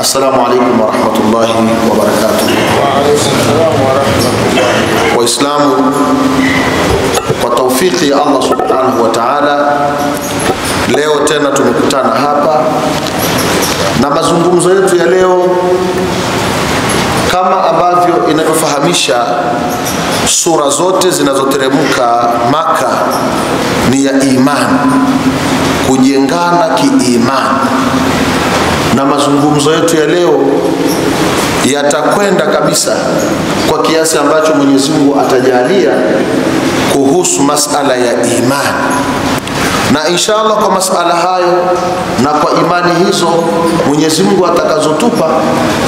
Assalamu alaikum wa rahmatullahi wa barakatuh. Wa alaikum salam wa rahmatullahi. Waislamu, kwa taufiki ya Allah subhanahu wa ta'ala, leo tena tumekutana hapa na mazungumzo yetu ya leo, kama ambavyo inavyofahamisha sura zote zinazoteremka Maka, ni ya imani, kujengana kiimani. Na mazungumzo yetu ya leo yatakwenda kabisa kwa kiasi ambacho Mwenyezi Mungu atajalia kuhusu masala ya imani. Na inshallah kwa masala hayo na kwa imani hizo Mwenyezi Mungu atakazotupa,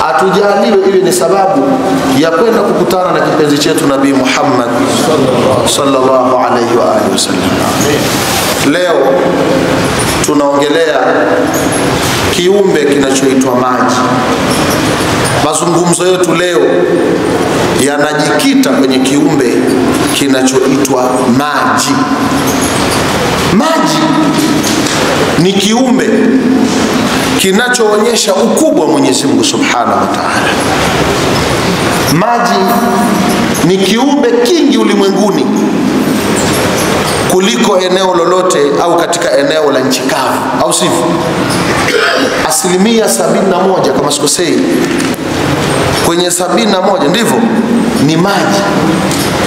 atujaliwe iwe ni sababu ya kwenda kukutana na kipenzi chetu Nabii Muhammad sallallahu alayhi wa alihi wasallam. Leo tunaongelea kiumbe kinachoitwa maji. Mazungumzo yetu leo yanajikita kwenye kiumbe kinachoitwa maji. Maji ni kiumbe kinachoonyesha ukubwa wa Mwenyezi Mungu Subhanahu wa Ta'ala. Maji ni kiumbe kingi ulimwenguni kuliko eneo lolote au katika eneo la nchi kavu, au sivyo? 71% kama sikosei, kwenye 71 ndivyo ni maji.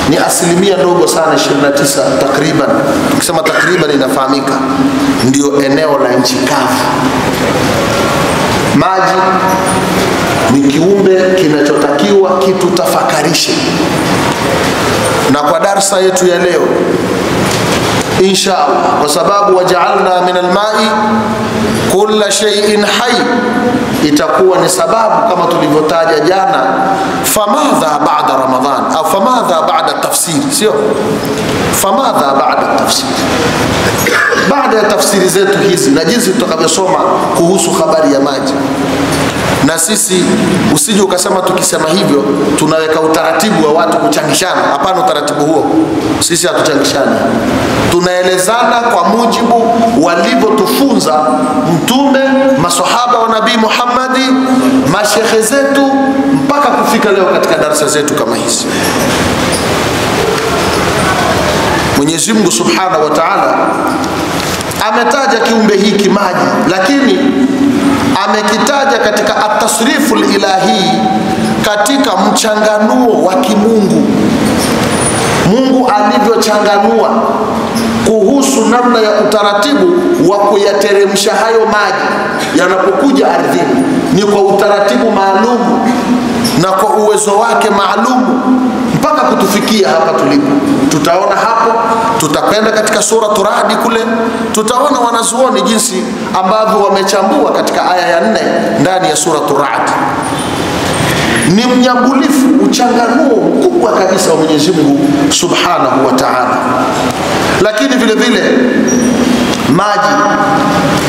Ni asilimia ndogo sana, 29 takriban. Tukisema takriban inafahamika, ndio eneo la nchi kavu. Maji ni kiumbe kinachotakiwa kitutafakarishe. Na kwa darsa yetu ya leo inshallah, kwa sababu waja'alna min al-ma'i kulla shay'in hayy, itakuwa ni sababu kama tulivyotaja jana, famadha ba'da Ramadhan au famadha ba'da tafsir, sio famadha ba'da tafsir. Baada ya tafsiri zetu hizi na jinsi tutakavyosoma kuhusu habari ya maji, na sisi usije ukasema tukisema hivyo tunaweka utaratibu wa watu kuchangishana. Hapana, utaratibu huo sisi hatuchangishani. Tunaelezana kwa mujibu walivyotufunza Mtume, maswahaba wa Nabii Muhammadi, mashekhe zetu, mpaka kufika leo katika darasa zetu kama hizi. Mwenyezi Mungu Subhanahu wa Ta'ala ametaja kiumbe hiki maji, lakini amekitaja katika at-tasrifu al-ilahi, katika mchanganuo wa kimungu. Mungu alivyochanganua kuhusu namna ya utaratibu wa kuyateremsha hayo maji yanapokuja ardhini, ni kwa utaratibu maalum na kwa uwezo wake maalum mpaka kutufikia hapa tulipo. Tutaona hapo, tutakwenda katika sura Ra'd kule, tutaona wanazuoni jinsi ambavyo wamechambua katika aya ya 4 ndani ya sura Ra'd. Ni mnyambulifu, uchanganuo mkubwa kabisa wa Mwenyezi Mungu Subhanahu wa Ta'ala. Lakini vile vile maji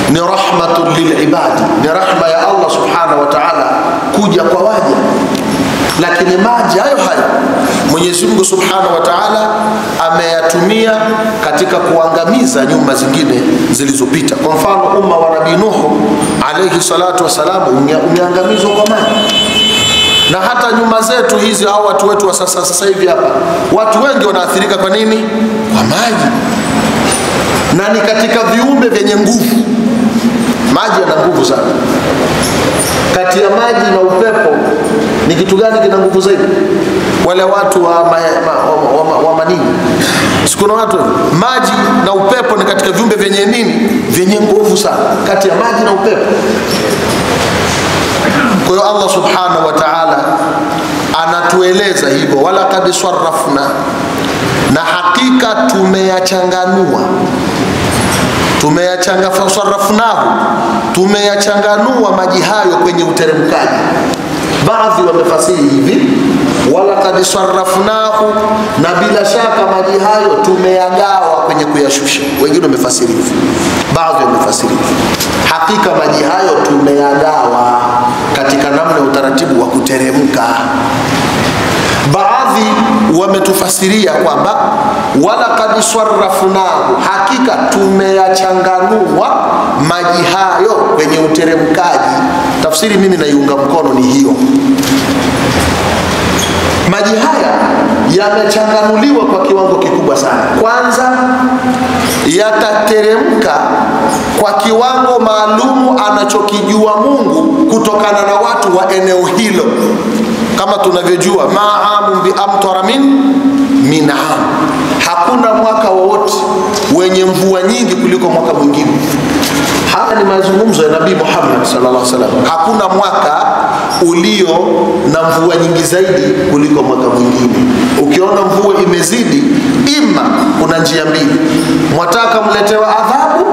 ni rahmatun lilibadi, ni rahma ya Allah Subhanahu wa Ta'ala kuja kwa waja. Lakini maji hayo Mwenyezi Mungu Subhanahu wa Ta'ala ameyatumia katika kuangamiza nyumba zingine zilizopita. Kwa mfano umma wa Nabii Nuh alayhi salatu wasalam umeangamizwa kwa maji. Na hata nyumba zetu hizi au watu wetu wa sasa hivi hapa, watu wengi wanaathirika kwa nini? Kwa maji. Na ni katika viumbe vyenye nguvu. Maji yana nguvu sana. Kati ya maji na upepo ni kitu gani kina nguvu zaidi? Wale watu wa manini, sikuna watu, maji na upepo ni katika viumbe vyenye nini? Vyenye nguvu sana, kati ya maji na upepo. Kwa hiyo Allah Subhanahu wa Ta'ala anatueleza hivyo, wala qad sarrafna, na hakika tumeyachanganua, tumeyachanganua maji hayo kwenye uteremkaji. Baadhi wamefasiri hivi, wala qad sarrafnahu, na bila shaka maji hayo tumeyagawa kwenye kuyashusha. Wengine wamefasiri hivi, baadhi wamefasiri hivi, hakika maji hayo tumeyagawa katika namna ya utaratibu wa kuteremka. Baadhi wametufasiria kwamba wala qad sarrafnahu, hakika tumeyachanganua maji hayo kwenye uteremkaji Tafsiri mimi naiunga mkono ni hiyo. Maji haya yamechanganuliwa kwa kiwango kikubwa sana. Kwanza, yatateremka kwa kiwango maalumu anachokijua Mungu kutokana na watu wa eneo hilo. Kama tunavyojua, ma'amun bi amtara min am, hakuna mwaka wowote wenye mvua nyingi kuliko mwaka mwingine. Haya ni mazungumzo ya Nabii Muhammad sallallahu alaihi wasallam. Hakuna mwaka ulio na mvua nyingi zaidi kuliko mwaka mwingine. Ukiona mvua imezidi, ima kuna njia mbili: mwataka mletewa adhabu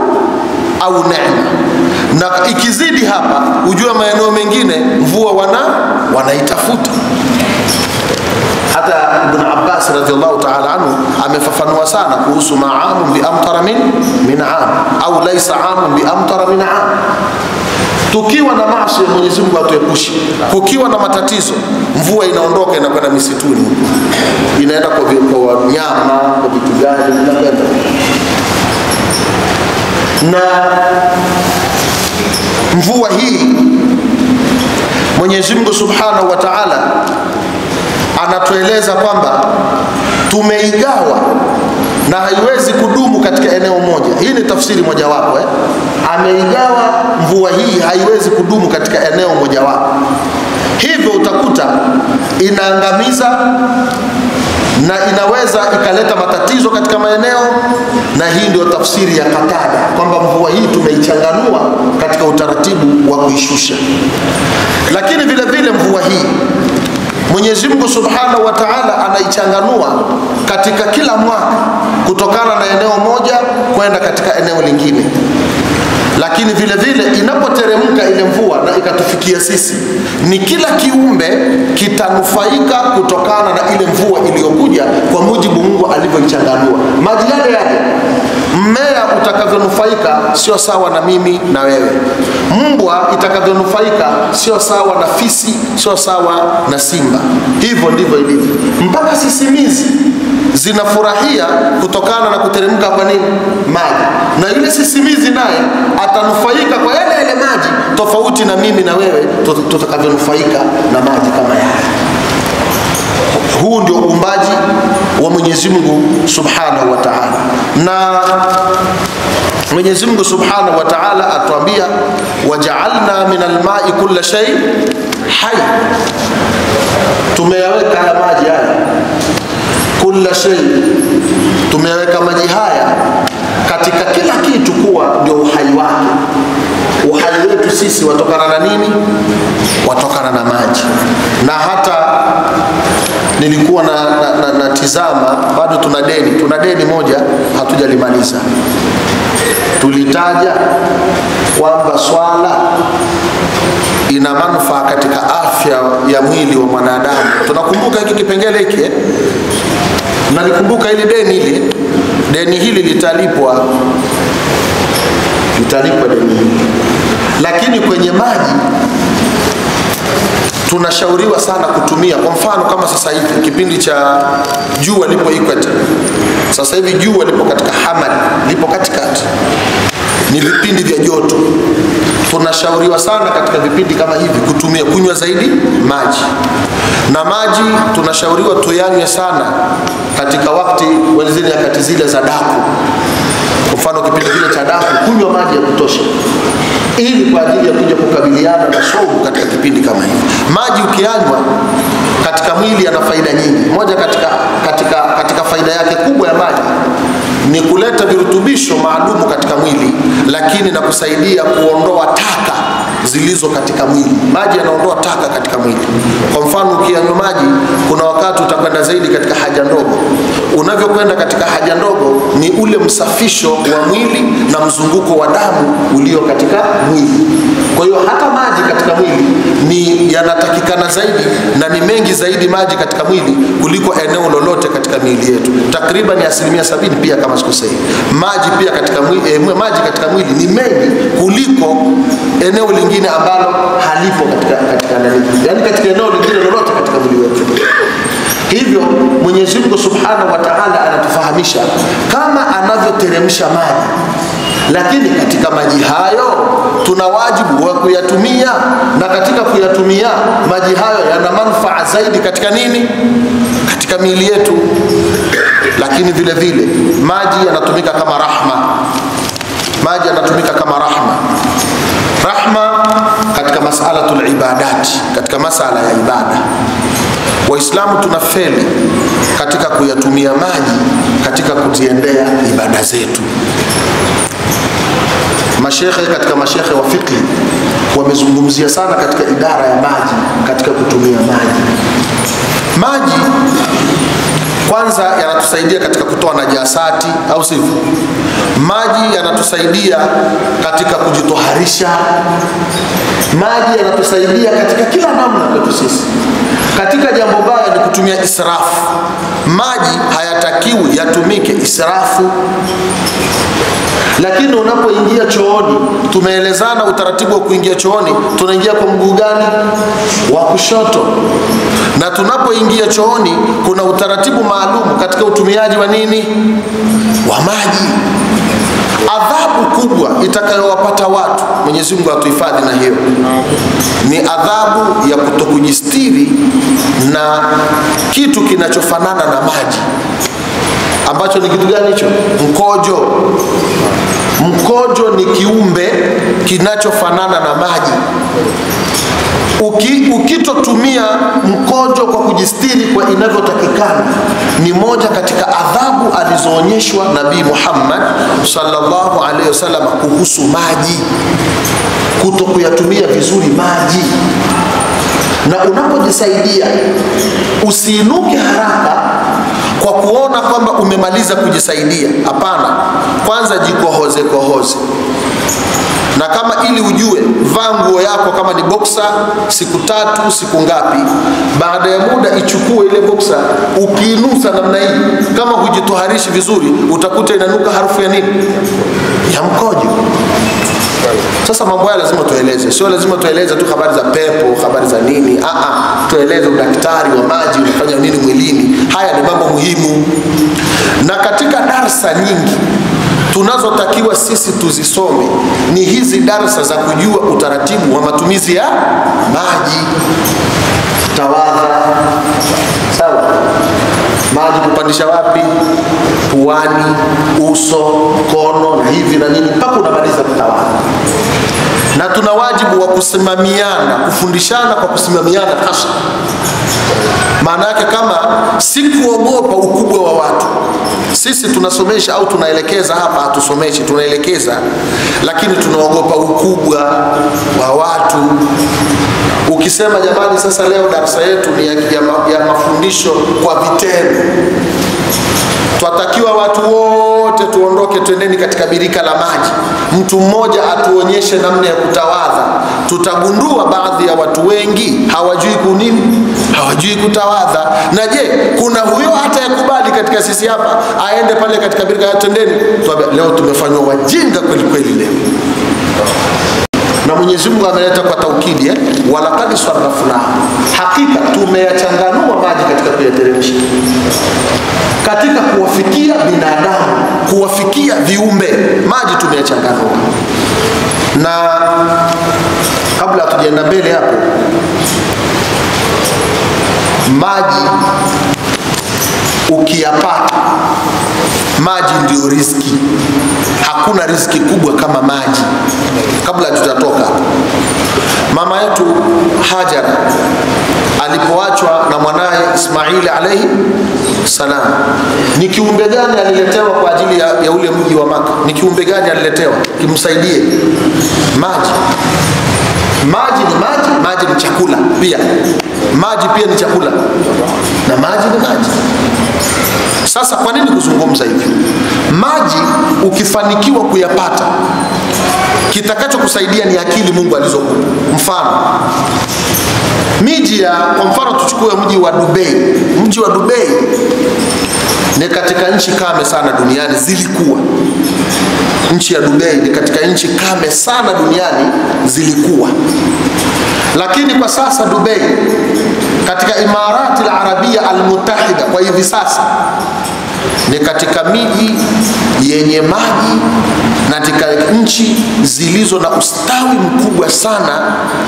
au neema. Na ikizidi hapa, ujue maeneo mengine mvua wanaitafuta. Hata Ibn Abbas radhiallahu ta'ala anhu amefafanua sana kuhusu ma'amun bi amtara min am au laysa amun bi amtara min am. Tukiwa na maasi ya Mwenyezi Mungu atuepushe. Kukiwa na matatizo, mvua inaondoka inakwenda misituni, inaenda kwa wanyama, kwa vitu gani, na mvua hii Mwenyezi Mungu Subhanahu wa Ta'ala anatueleza kwamba tumeigawa na haiwezi kudumu katika eneo moja. Hii ni tafsiri mojawapo. Ameigawa mvua hii, haiwezi kudumu katika eneo mojawapo. Hivyo utakuta inaangamiza na inaweza ikaleta matatizo katika maeneo, na hii ndio tafsiri ya Qatada kwamba mvua hii tumeichanganua katika utaratibu wa kuishusha. Lakini vile vile mvua hii Mwenyezi Mungu Subhanahu wa Ta'ala anaichanganua katika kila mwaka kutokana na eneo moja kwenda katika eneo lingine. Lakini vile vile inapoteremka ile mvua na ikatufikia sisi, ni kila kiumbe kitanufaika kutokana na ile mvua iliyokuja kwa mujibu Mungu alivyoichanganua. Maji yale mmea utakavyonufaika sio sawa na mimi na wewe. Mbwa itakavyonufaika sio sawa na fisi, sio sawa na simba. Hivyo ndivyo ilivyo. Mpaka sisimizi zinafurahia kutokana na kuteremka kwa nini? Maji. Na yule sisimizi naye atanufaika kwa yale maji, tofauti na mimi na wewe tutakavyonufaika na maji kama yale. Huu ndio uumbaji wa Mwenyezi Mungu Subhanahu wa Ta'ala. Na Mwenyezi Mungu Subhanahu wa Ta'ala atuambia, waja'alna minal ma'i kulla shay hayy. Tumeyaweka haya maji haya, kulla shay, tumeyaweka maji haya katika kila kitu kuwa ndio uhai wake. Uhai wetu sisi watokana na nini? Watokana na maji. Na hata nilikuwa na tizama, bado tuna deni moja hatujalimaliza. Tulitaja kwamba swala ina manufaa katika afya ya mwili wa mwanadamu. Tunakumbuka hiki kipengele hiki, nalikumbuka ile deni hili litalipwa deni hili. Lakini kwenye maji tunashauriwa sana kutumia, kwa mfano kama sasa hivi kipindi cha jua lipo equator. Sasa hivi jua lipo katika hamad, lipo katikati, ni vipindi vya joto. Tunashauriwa sana katika vipindi kama hivi kunywa zaidi maji. Na maji tunashauriwa tuyanywe sana katika wakati wenzini, nyakati zile za daku. Kwa mfano kipindi kile cha daku, kunywa maji ya kutosha, ili kwa ajili ya kuja kukabiliana na saumu katika kipindi kama hivi. Maji ukiyanywa katika mwili yana faida nyingi. Moja katika faida yake kubwa ya maji ni kuleta virutubisho maalumu katika mwili, lakini na kusaidia kuondoa taka zilizo katika mwili. Maji yanaondoa taka katika mwili. Kwa mfano ukiyanywa maji, kuna wakati utakwenda zaidi katika haja ndogo. Unavyokwenda katika haja ndogo ni ule msafisho wa mwili na mzunguko wa damu ulio katika mwili. Kwa hiyo hata maji katika mwili ni yanatakikana zaidi na ni mengi zaidi maji katika mwili kuliko eneo lolote katika miili yetu. Takriban 70% pia kama sikosei. Maji pia katika mwili, maji katika mwili ni mengi kuliko eneo lingine ambalo halipo katika nani. Yaani katika eneo lingine lolote katika mwili wetu. Hivyo Mwenyezi Mungu Subhanahu wa Ta'ala anatufahamisha kama anavyoteremsha maji lakini katika maji hayo tuna wajibu wa kuyatumia, na katika kuyatumia maji hayo yana manufaa zaidi katika nini? Katika miili yetu. Lakini vile vile maji yanatumika kama rahma. Maji yanatumika kama rahma. Rahma katika masalatul ibadat, katika masala ya ibada. Waislamu tunafeli katika kuyatumia maji katika kuziendea ibada zetu. Mashekhe katika mashekhe wa fiqh wamezungumzia sana katika idara ya maji, katika kutumia maji. Maji kwanza yanatusaidia katika kutoa najasati, au sivyo? Maji yanatusaidia katika kujitoharisha. Maji yanatusaidia katika kila namna kwetu sisi. Katika jambo baya ni kutumia israfu. Maji hayatakiwi yatumike israfu. Lakini unapoingia chooni, tumeelezana utaratibu wa kuingia chooni. Tunaingia kwa mguu gani? Wa kushoto. Na tunapoingia chooni kuna utaratibu maalum katika utumiaji wa nini? Wa maji. Adhabu kubwa itakayowapata watu, Mwenyezi Mungu atuhifadhi na hiyo, ni adhabu ya kutokujistiri na kitu kinachofanana na maji. Ambacho ni kitu gani hicho? Mkojo. Mkojo ni kiumbe kinachofanana na maji. Ukitotumia mkojo kwa kujistiri kwa inavyotakikana, ni moja katika adhabu alizoonyeshwa Nabii Muhammad sallallahu alaihi wasallam kuhusu maji, kutokuyatumia vizuri maji. Na unapojisaidia usiinuke haraka kwa kuona kwamba umemaliza kujisaidia. Hapana, kwanza jikohoze kohoze. Na kama ili ujue, vaa nguo yako kama ni boxer siku 3 siku ngapi. Baada ya muda ichukue ile boxer, ukiinusa namna hii, kama hujitoharishi vizuri, utakuta inanuka harufu ya nini? Ya mkojo. Sasa mambo haya lazima tueleze. Sio lazima tueleze tu habari za pepo, habari za nini. Tueleze udaktari wa maji unafanya nini mwilini. Haya ni mambo muhimu. Na katika darasa nyingi tunazotakiwa sisi tuzisome ni hizi darasa za kujua utaratibu wa matumizi ya maji. Tawadha. Sawa? Maji kupandisha wapi? Puani, uso, kono na hivi na nini, mpaka unamaliza kutawadha. Na tuna wajibu wa kusimamiana, kufundishana kwa kusimamiana hasa. Maana yake kama si kuogopa ukubwa wa watu. Sisi tunasomesha au tunaelekeza hapa, hatusomeshi, tunaelekeza, lakini tunaogopa ukubwa wa watu. Ukisema jamani, sasa leo darasa yetu ni ya mafundisho kwa vitendo, twatakiwa watu wote tuondoke, twendeni katika birika la maji, mtu mmoja atuonyeshe namna ya kutawadha. Tutagundua baadhi ya watu wengi hawajui kunini, hawajui kutawadha. Na je, kuna huyo hata yakubali katika sisi hapa aende pale katika birika ya twendeni? Leo tumefanywa wajinga kweli kweli leo. Na Mwenyezi Mungu ameleta kwa taukidi, walaqad sarrafna, hakika tumeyachanganua maji katika kuyateremsha, katika kuwafikia binadamu, kuwafikia viumbe. Maji tumeyachanganua. Na kabla hatujaenda mbele hapo, maji ukiyapata, maji ndio riziki. Hakuna riziki kubwa kama maji. Kabla tutatoka, mama yetu Hajara alipoachwa na mwanae Ismaili alayhi salam, ni kiumbe gani aliletewa kwa ajili ya ule mji wa Maka? Ni kiumbe gani aliletewa kimsaidie? Maji. Maji ni maji, maji ni chakula pia. Maji pia ni chakula na maji ni maji. Sasa kwa nini kuzungumza hivi? Maji ukifanikiwa kuyapata, kitakacho kusaidia ni akili Mungu alizokupa. Mfano, miji ya, kwa mfano tuchukue mji wa Dubai. Mji wa Dubai ni katika nchi kame sana duniani, zilikuwa. Nchi ya Dubai ni katika nchi kame sana duniani, zilikuwa. Lakini kwa sasa Dubai katika Imarati al-Arabia al-Muttahida kwa hivi sasa ni katika miji yenye maji na katika nchi zilizo na ustawi mkubwa sana,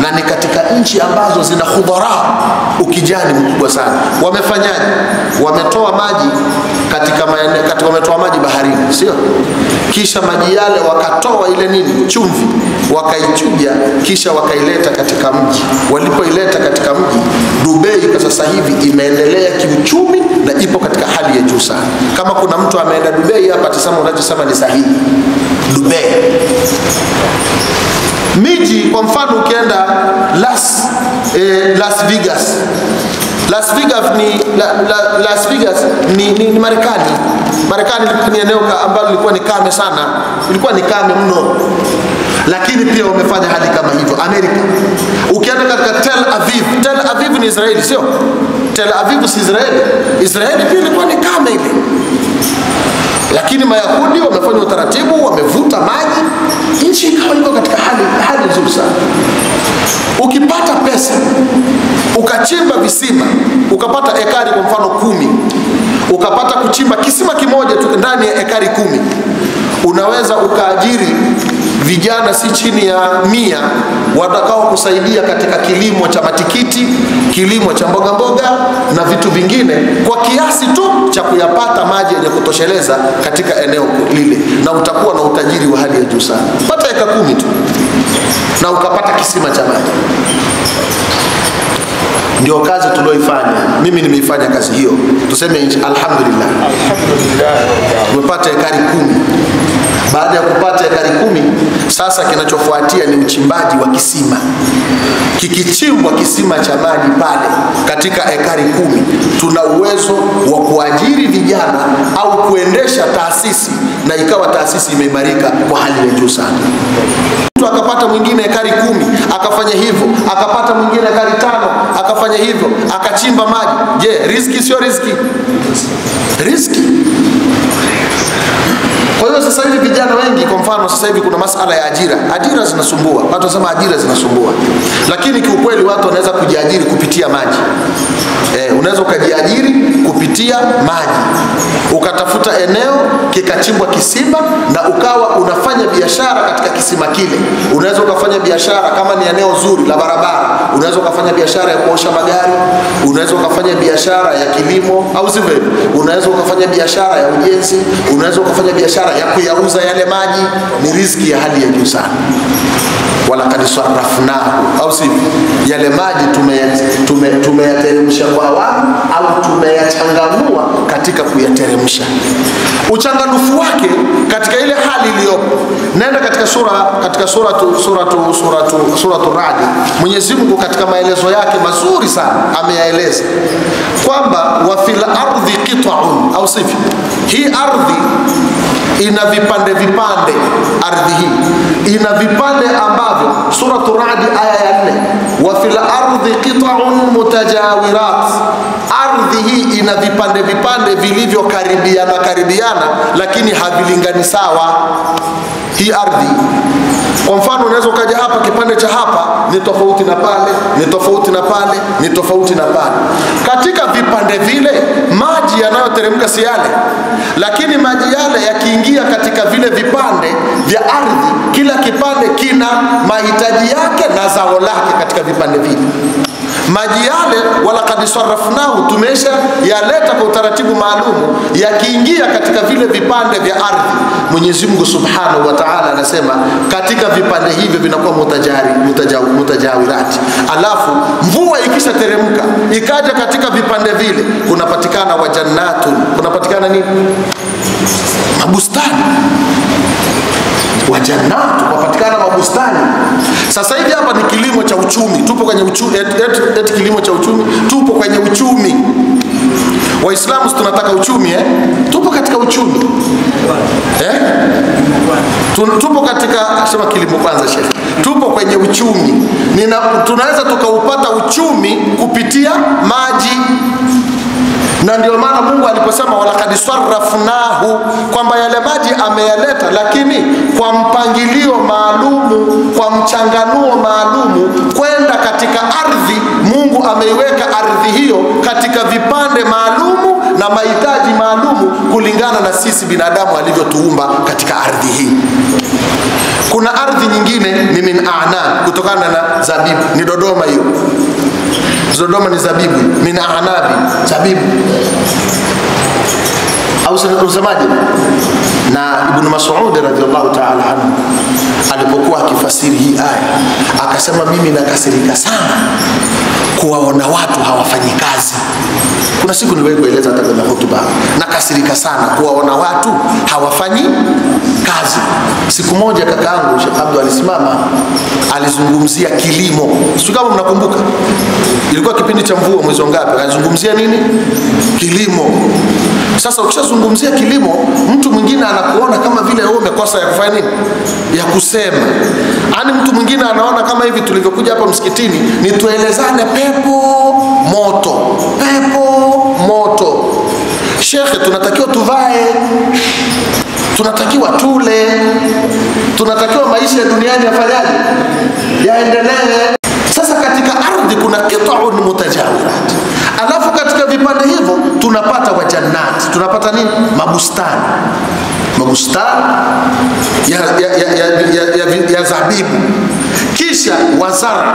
na ni katika nchi ambazo zina khudara, ukijani mkubwa sana. Wamefanyaje? Wametoa maji wametoa maji baharini, sio? Kisha maji yale wakatoa ile nini, chumvi, wakaichuja, kisha wakaileta katika mji. Walipoileta katika mji, Dubai kwa sasa hivi imeendelea kiuchumi na ipo katika hali ya juu sana. Kama kuna mtu ameenda Dubai hapa atasema unachosema ni sahihi. Dubai, miji kwa mfano ukienda Las Vegas. Las Vegas ni Marekani. Marekani ni eneo ambalo lilikuwa ni kame sana, lilikuwa ni kame mno, lakini pia wamefanya hali kama hivyo. Amerika, ukienda katika Tel Aviv ni Israeli, sio? Tel Aviv si Israeli. Israeli pia ilikuwa ni kame ile, lakini Mayahudi wamefanya utaratibu, wamevuta maji, nchi ikawa iko katika hali nzuri sana. Ukipata pesa ukachimba visima, ukapata ekari kwa mfano 10, ukapata kuchimba kisima kimoja tu ndani ya ekari 10, unaweza ukaajiri vijana si chini ya 100 watakao kusaidia katika kilimo cha matikiti, kilimo cha mboga mboga na vitu vingine, kwa kiasi tu cha kuyapata maji yenye kutosheleza katika eneo lile, na utakuwa na utajiri wa hali ya juu sana. Pata eka 10 tu na ukapata kisima cha maji. Ndio kazi tulioifanya. Mimi nimeifanya kazi hiyo. Tuseme alhamdulillah. Tumepata ekari 10. Baada ya kupata ekari 10, sasa kinachofuatia ni uchimbaji wa kisima. Kikichimbwa kisima cha maji pale katika ekari 10, tuna uwezo wa kuajiri vijana au kuendesha taasisi, na ikawa taasisi imeimarika kwa hali ya juu sana. Mtu akapata mwingine ekari 10 akafanya hivyo, akapata mwingine ekari 5 akafanya hivyo, akachimba maji. Je, riziki sio riziki? Riziki. Kwa hiyo sasa hivi vijana wengi, kwa mfano sasa hivi kuna masala ya ajira zinasumbua. Watu wasema ajira zinasumbua, lakini kiukweli watu wanaweza kujiajiri kupitia maji. Unaweza ukajiajiri kupitia maji, ukatafuta eneo kikachimbwa kisima na ukawa unafanya biashara katika kisima kile. Unaweza ukafanya biashara kama ni eneo zuri la barabara, unaweza ukafanya biashara ya kuosha magari, unaweza ukafanya biashara ya kilimo, au sivyo? Unaweza ukafanya biashara ya ujenzi, unaweza ukafanya biashara ya kuyauza yale maji. Ni riziki ya hali ya juu sana. Wala kad sarrafnahu, au sivyo? Yale maji tumeyateremsha kwa awamu, au tumeyachanganua katika kuyateremsha. Uchanganufu wake katika ile hali iliyopo, nenda katika suratu Ra'd. Mwenyezi Mungu katika maelezo yake mazuri sana ameyaeleza kwamba wa fil ardi qit'un, au sivyo? Hii ardhi ina vipande. Ardhi hii ina vipande ambavyo suratu Ra'd aya ya 4, wa fil ardi qit'un mutajawirat. Ardhi hii ina vipande vilivyokaribiana lakini havilingani sawa. Hii ardhi, kwa mfano unaweza ukaja hapa, kipande cha hapa ni tofauti na pale, ni tofauti na pale, ni tofauti na pale. Katika vipande vile maji yanayoteremka si yale, lakini maji yale yakiingia katika vile vipande vya ardhi, kila kipande kina mahitaji yake na zao lake katika vipande vile. Maji yale wala kad sarrafnahu, tumesha yaleta kwa utaratibu maalumu, yakiingia katika vile vipande vya ardhi. Mwenyezi Mungu Subhanahu wa Ta'ala anasema katika vipande hivyo vinakuwa mutajawirati. Alafu mvua ikisha teremka ikaja katika vipande vile, kunapatikana wajannatun, kunapatikana nini? Mabustani. Wajannatu, kupatikana mabustani. Sasa hivi hapa ni kilimo cha uchumi, tupo kwenye uchumi, kilimo cha uchumi, tupo kwenye uchumi. Waislamu tunataka uchumi, tupo katika uchumi. Tupo katika, sema kilimo kwanza Sheikh. Tupo kwenye uchumi. Tunaweza tukaupata uchumi kupitia maji. Na ndio maana Mungu aliposema wala kad sarrafnahu, kwamba yale maji ameyaleta, lakini kwa mpangilio maalumu, kwa mchanganuo maalumu kwenda katika ardhi. Mungu ameiweka ardhi hiyo katika vipande maalumu na mahitaji maalumu kulingana na sisi binadamu alivyotuumba katika ardhi hii. Kuna ardhi nyingine ni min a'nab, kutokana na zabibu. Ni Dodoma hiyo. Dodoma ni zabibu, min a'nabi, zabibu. Au unasemaje? Na Ibn Mas'ud radhiyallahu ta'ala anhu alipokuwa akifasiri hii aya akasema, mimi nakasirika sana kuwaona watu hawafanyi kazi. Kuna siku niliwahi kueleza hata kwenye hotuba, nakasirika sana kuwaona watu hawafanyi kazi. Siku moja kakaangu Sheikh Abdul alisimama, alizungumzia kilimo. Sio kama mnakumbuka, ilikuwa kipindi cha mvua, mwezi ngapi? Alizungumzia nini? Kilimo. Sasa ukishazungumzia kilimo, mtu mwingine anakuona kama vile wewe umekosa ya kufanya nini, ya kusema. Yaani mtu mwingine anaona kama hivi tulivyokuja hapa msikitini ni tuelezane pepo moto, pepo moto. Shekhe, tunatakiwa tuvae, tunatakiwa tule, tunatakiwa maisha ya duniani yafanyaje, yaendelee. Sasa katika ardhi kuna qita'un mutajawirat, alafu katika vipande hivyo tunapata wajannat, tunapata nini? Mabustani, mabustani ya zabibu, kisha wazara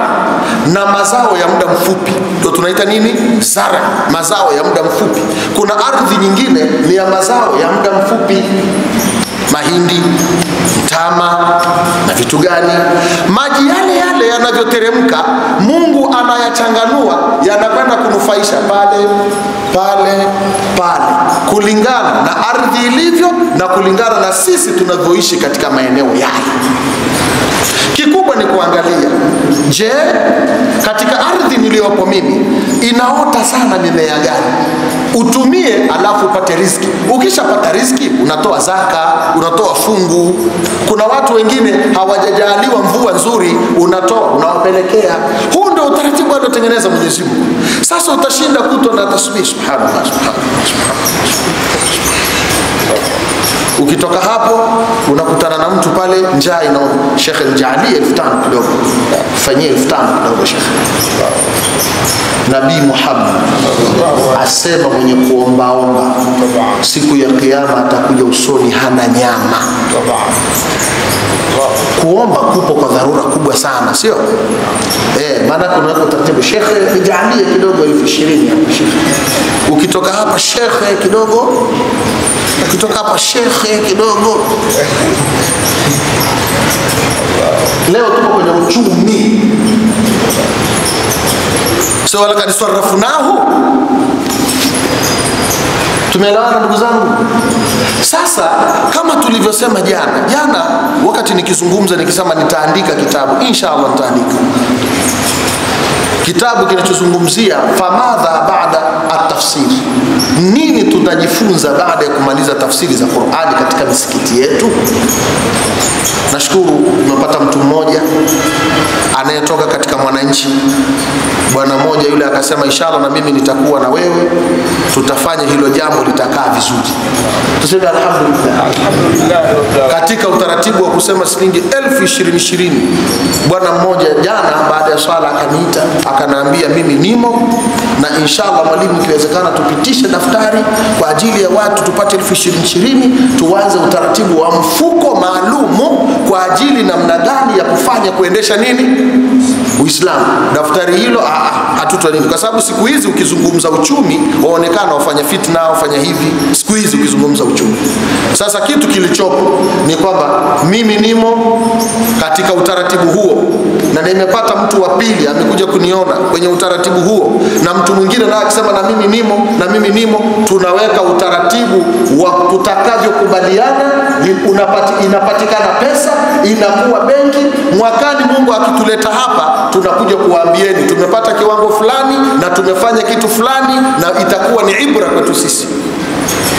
na mazao ya muda mfupi, ndio tunaita nini? Zara, mazao ya muda mfupi. Kuna ardhi nyingine ni ya mazao ya muda mfupi, mahindi, mtama na vitu gani. Maji yale yale yanavyoteremka, Mungu anayachanganua, yanakwenda kunufaisha pale pale pale, kulingana na ardhi ilivyo na kulingana na sisi tunavyoishi katika maeneo yale. Kikubwa ni kuangalia, je, katika ardhi niliyopo mimi inaota sana mimea gani? Utumie alafu upate riziki. Ukishapata riziki unatoa zaka, unatoa fungu. Kuna watu wengine hawajajaliwa mvua nzuri, unatoa, unawapelekea. Huu ndio utaratibu aliotengeneza Mwenyezi Mungu. Sasa utashinda kutwa na tasbih subhanallah, subhanallah, subhanallah. Ukitoka hapo unakutana na mtu pale, njaa inaona, Sheikh nijalie 1500 kidogo, fanyie 1500 kidogo Sheikh. Nabii Muhammad asema mwenye kuombaomba siku ya kiyama atakuja usoni hana nyama. Kuomba kupo kwa dharura kubwa sana, sio? Maana kuna utaratibu, Sheikh nijalie kidogo 20,000 hapo Sheikh. Ukitoka hapa Sheikh kidogo, ukitoka hapa Sheikh kidogo. Leo tuko kwenye uchumi, sio wala kadisarafunahu. Tumeelewana ndugu zangu? Sasa kama tulivyosema jana wakati nikizungumza nikisema nitaandika kitabu, inshallah nitaandika kitabu kinachozungumzia famadha baada at-tafsir. Nini tunajifunza baada ya kumaliza tafsiri za Qur'ani katika misikiti yetu? Nashukuru tumepata mtu mmoja anayetoka katika Mwananchi. Bwana mmoja yule akasema, inshallah na mimi nitakuwa na wewe, tutafanya hilo jambo litakaa vizuri. Tuseme alhamdulillah. Katika utaratibu wa kusema shilingi 20,020, bwana mmoja jana baada ya swala akaniita akanaambia, mimi nimo na inshallah mwalimu, ikiwezekana tupitishe daftari kwa ajili ya watu tupate 20,020, tuanze utaratibu wa mfuko maalumu kwa ajili namna gani ya kufanya kuendesha nini Uislamu. Daftari hilo hatutwa nini, kwa sababu siku hizi ukizungumza uchumi waonekana wafanya fitna, wafanya hivi. Siku hizi ukizungumza uchumi, sasa kitu kilichopo ni kwamba mimi nimo katika utaratibu huo, na nimepata mtu wa pili amekuja kuniona kwenye utaratibu huo, na mtu mwingine naye akisema na mimi nimo, tunaweka utaratibu wa tutakavyokubaliana. Inapatikana pesa, inakuwa benki. Mwakani Mungu akituleta hapa, tunakuja kuambieni tumepata kiwango fulani na tumefanya kitu fulani, na itakuwa ni ibra kwetu sisi.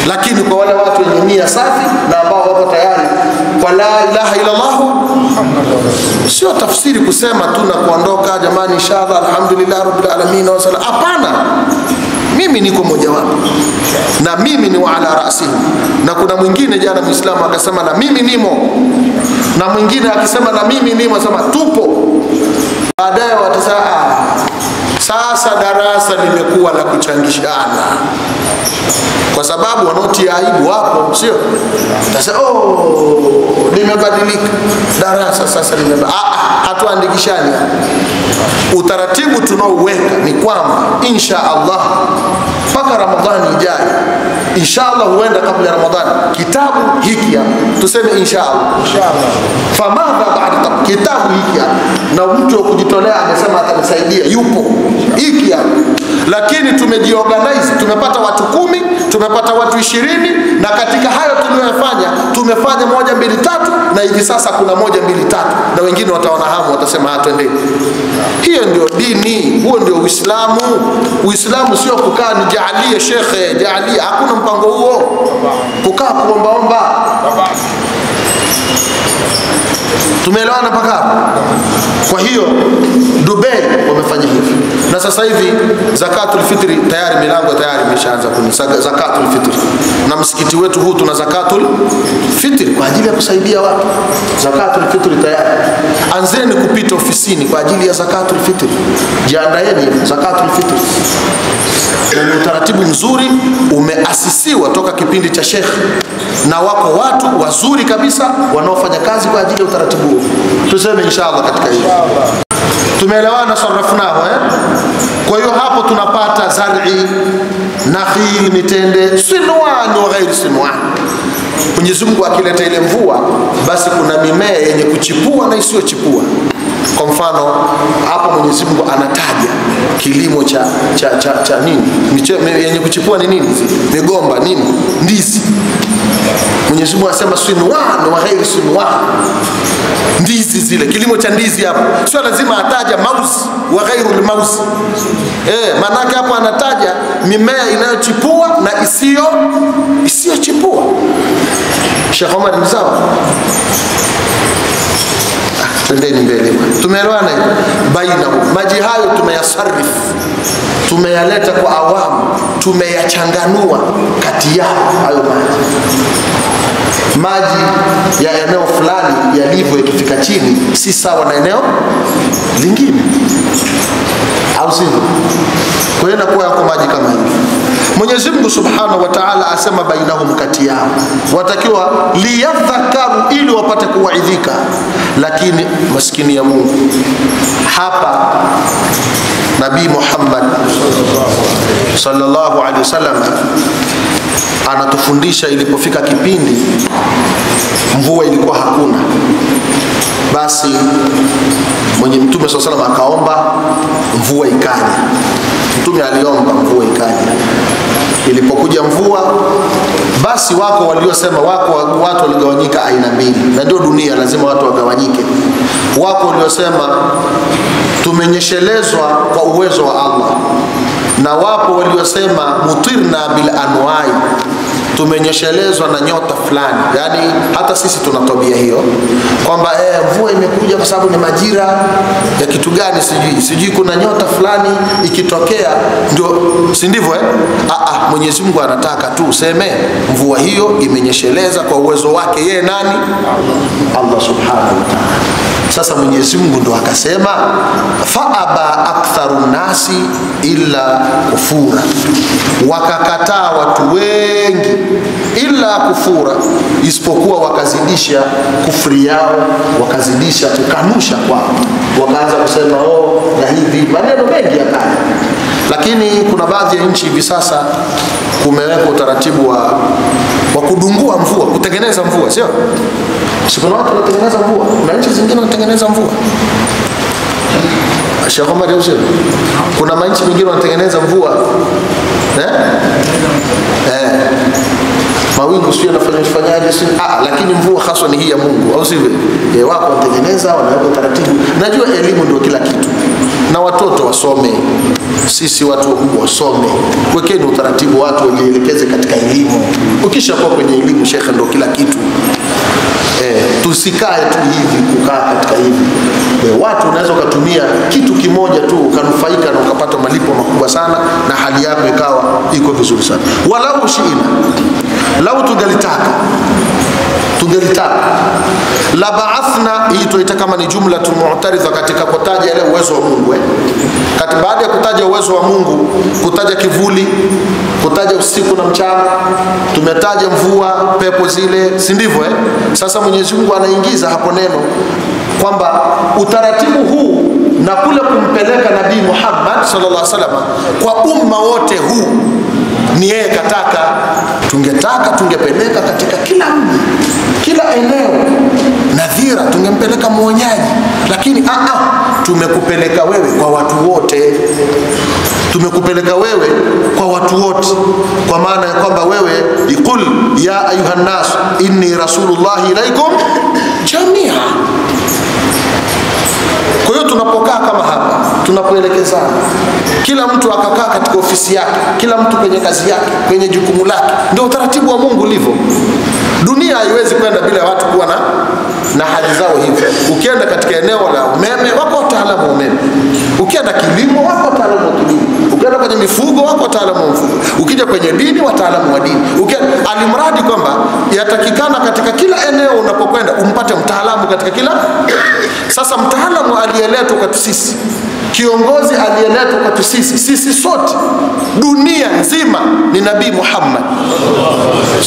Lakini kwa wale watu wenye nia safi na ambao wako tayari kwa la ilaha illa Allah, sio tafsiri kusema tu na kuondoka, jamani inshallah alhamdulillah rabbil alamin wa sallam. Hapana, mimi niko mmoja wapo na mimi ni wa ala rasihi. Na kuna mwingine jana Muislamu akasema na mimi nimo, na mwingine akisema na mimi nimo, sema tupo. Baadaye watasema sasa darasa limekuwa la kuchangishana. kwa sababu wanaotia aibu wapo, sio? Sasa nimebadilika darasa sasa hatuandikishani. Utaratibu tunaouweka ni kwamba insha Allah mpaka Ramadhani ijayo, insha Allah huenda kabla ya Ramadhani kitabu hiki hapa, tuseme insha Allah, famadha ba'da kitabu hiki hapa, na mtu kujitolea amesema atanisaidia, yupo hiki hapa. Lakini tumejiorganize, tumepata watu 10, tumepata watu 20, na katika hayo tuliyofanya tumefanya 1 2 3, na hivi sasa kuna 1 2 3, na wengine wataona hamu, watasema twendeni. Hiyo ndio dini, huo ndio Uislamu. Uislamu sio kukaa ni jaalie shekhe, jaalie, hakuna mpango huo, kukaa kuombaomba. Tumeelewana mpaka hapo? Kwa hiyo Dubai wamefanya hivi, na sasa hivi zakatul fitri tayari, milango tayari imeshaanza kuna zakatul fitri, na msikiti wetu huu tuna zakatul fitri kwa ajili ya kusaidia watu. Zakatul fitri tayari, anzeni kupita ofisini kwa ajili ya zakatul fitri, jiandaeni zakatul fitri. Ni utaratibu mzuri umeasisiwa toka kipindi cha Sheikh, na wako watu wazuri kabisa wanaofanya kazi kwa ajili ya utaratibu huu. Tuseme inshallah katika hili. Tumeelewana sarafnao Kwa hiyo hapo tunapata zar'i, nakhil, mitende, sinwan wa ghairi sinwan. Mwenyezi Mungu akileta ile mvua, basi kuna mimea yenye kuchipua na isiyochipua. Kwa mfano hapo Mwenyezi Mungu anataja kilimo cha nini? Yenye kuchipua ni nini? Migomba, nini? Ndizi. Mwenyezi Mungu anasema sinwan wa ghairi sinwan. Ndizi zile, kilimo cha ndizi hapo. Sio lazima ataja mauz wa ghairu mauz. Maana yake hapo anataja mimea inayochipua na isiyochipua. Sheikh Omar ni sawa? Twendeni mbele. Tumeelewana hivi? Baina maji hayo tumeyasarif, tumeyaleta kwa awamu, tumeyachanganua kati yao hayo maji ya eneo fulani yalivyo ikifika chini si sawa na eneo lingine, au sivyo? Kwa hiyo inakuwa yako maji kama hivi. Mwenyezi Mungu Subhanahu wa Ta'ala asema bainahum, kati yao, watakiwa liyadhakaru, ili wapate kuwaidhika. Lakini maskini ya Mungu hapa, Nabii Muhammad sallallahu alaihi wasallam anatufundisha, ilipofika kipindi mvua ilikuwa hakuna, basi mwenye Mtume sallallahu alaihi wasallam akaomba mvua ikaja. Mtume aliomba mvua ikaja. Ilipokuja mvua, basi wako waliosema, watu waligawanyika aina mbili, na ndio dunia, lazima watu wagawanyike. Wako waliosema tumenyeshelezwa kwa uwezo wa Allah, na wapo waliosema mutirna bil anwai, tumenyeshelezwa na nyota fulani. Yani hata sisi tuna tabia hiyo kwamba mvua imekuja kwa sababu ni majira ya kitu gani sijui kuna nyota fulani ikitokea ndio, si ndivyo Mwenyezi Mungu anataka tu useme mvua hiyo imenyesheleza kwa uwezo wake yeye nani? Allah Subhanahu wa Ta'ala. Sasa Mwenyezi Mungu ndo akasema faaba aktharun nasi illa kufura, wakakataa watu wengi illa kufura, isipokuwa wakazidisha kufri yao, wakazidisha kukanusha kwao, wakaanza kusema na hivi maneno mengi yakani. Lakini kuna baadhi ya nchi hivi sasa kumewekwa utaratibu wa kudungua mvua, kutengeneza mvua, sio? Kuna watu wanatengeneza mvua, na nchi zingine wanatengeneza mvua. Sheikh Omar Yusuf, kuna nchi nyingine wanatengeneza mvua. Mawingu sio yanafanyaje sio? Lakini mvua hasa ni hii ya Mungu, au sivyo? Wako wanatengeneza, wanaweka taratibu. Najua elimu ndio kila kitu. Na watoto wasome. Sisi watu wakubwa wasome. Wekeni utaratibu, watu wajielekeze katika elimu. Ukishakuwa kwenye elimu, shekhe, ndio kila kitu. Tusikae tu hivi kukaa katika hivi. Watu unaweza kutumia kitu kimoja tu ukanufaika na ukapata malipo makubwa sana, na hali yako ikawa iko vizuri sana. Walau shiina, lau tungelitaka la ba'athna, hii tuita kama ni jumla mu'taridha katika kutaja ile uwezo wa Mungu. Kati baada ya kutaja uwezo wa Mungu, kutaja kivuli, kutaja usiku na mchana, tumetaja mvua, pepo zile, si ndivyo? Sasa Mwenyezi Mungu anaingiza hapo neno kwamba utaratibu huu na kule kumpeleka Nabii Muhammad sallallahu alaihi wasallam kwa umma wote huu ni yeye kataka. Tungetaka tungepeleka katika kila mji, kila eneo nadhira, tungempeleka muonyaji, lakini tumekupeleka wewe kwa watu wote. Tumekupeleka wewe kwa watu wote, kwa maana ya kwamba wewe iqul ya ayuhan nas inni rasulullah ilaikum jamia. Kwa hiyo tunapokaa kama hapa, tunapoelekezana, kila mtu akakaa katika ofisi yake, kila mtu kwenye kazi yake, kwenye jukumu lake, ndio utaratibu wa Mungu ulivyo. Dunia haiwezi kwenda bila watu kuwa na hali zao hivyo. Ukienda katika eneo la umeme, wako wataalamu wa umeme. Ukienda kilimo, wako wataalamu wa kilimo. Ukienda kwenye mifugo, wako wataalamu wa mifugo. Ukija kwenye dini, wataalamu wa dini. Alimradi kwamba yatakikana katika kila eneo unapokwenda umpate mtaalamu katika kila. Sasa mtaalamu aliyeletwa kwetu sisi, kiongozi aliyeletwa kwetu sisi sote dunia nzima ni Nabii Muhammad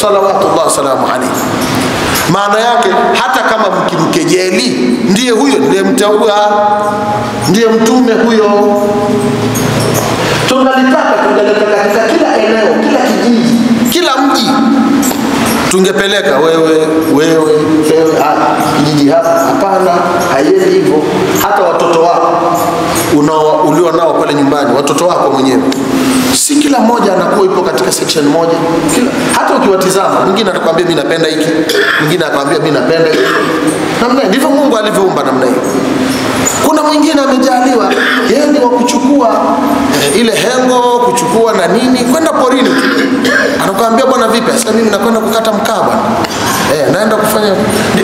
sallallahu wasallam alayhi. Maana yake hata kama mkimkejeli, ndiye huyo, ndiye mteua, ndiye mtume huyo. Tungeleta katika kila eneo, kila kijiji, kila mji, tungepeleka wewe kijiji hapa. Hapana, haiendi hivyo. Hata watoto wako ulio nao pale nyumbani, watoto wako mwenyewe, si kila mmoja anakuwa ipo katika section moja. Hata ukiwatizama, mwingine atakwambia mimi napenda hiki, mwingine atakwambia mimi napenda hiki. Namna ndivyo Mungu alivyoumba namna hiyo. Kuna mwingine amejaliwa yeye ni wa kuchukua ile hengo, kuchukua na nini, kwenda porini. Anakuambia bwana vipi? Sasa mimi nakwenda kukata mkaa bwana. Naenda kufanya.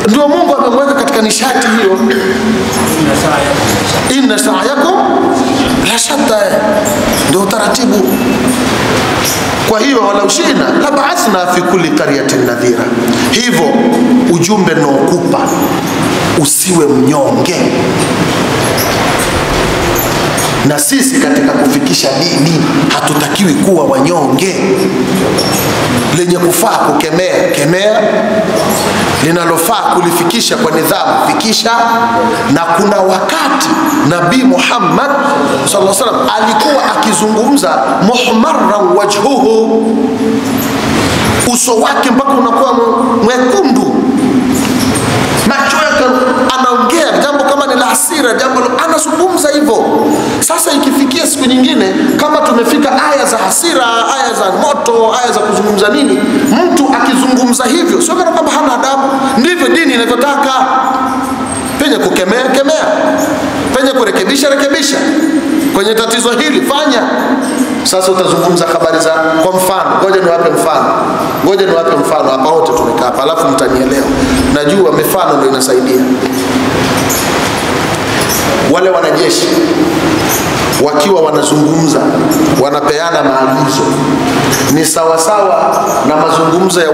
Ndio Mungu amemweka katika nishati hiyo. Inna sa'yakum la shatta. Ndio utaratibu. Kwa hiyo wala ushina la ba'athna fi kulli qaryatin nadhira. Hivyo ujumbe naokupa usiwe mnyonge. Na sisi katika kufikisha dini hatutakiwi kuwa wanyonge. Lenye kufaa kukemea, kemea. Linalofaa kulifikisha kwa nidhamu, fikisha. Na kuna wakati Nabii Muhammad sallallahu alaihi wasallam alikuwa akizungumza muhmarran wajhuhu, uso wake mpaka unakuwa mwekundu, macho yake anaongea jambo kama ni la hasira, jambo anazungumza hivyo. Sasa ikifikia siku nyingine kama tumefika aya za hasira, aya za moto, aya za kuzungumza nini, mtu akizungumza hivyo sio kana kwamba hana adabu. Ndivyo dini inavyotaka. Penye kukemea, kemea. Penye kurekebisha, rekebisha. Kwenye tatizo hili fanya. Sasa utazungumza habari za, kwa mfano, ngoja niwape mfano hapa wote tumekaa hapa, alafu mtanielewa. Najua mifano ndio inasaidia. Wale wanajeshi wakiwa wanazungumza, wanapeana maagizo, ni sawa sawa na mazungumzo ya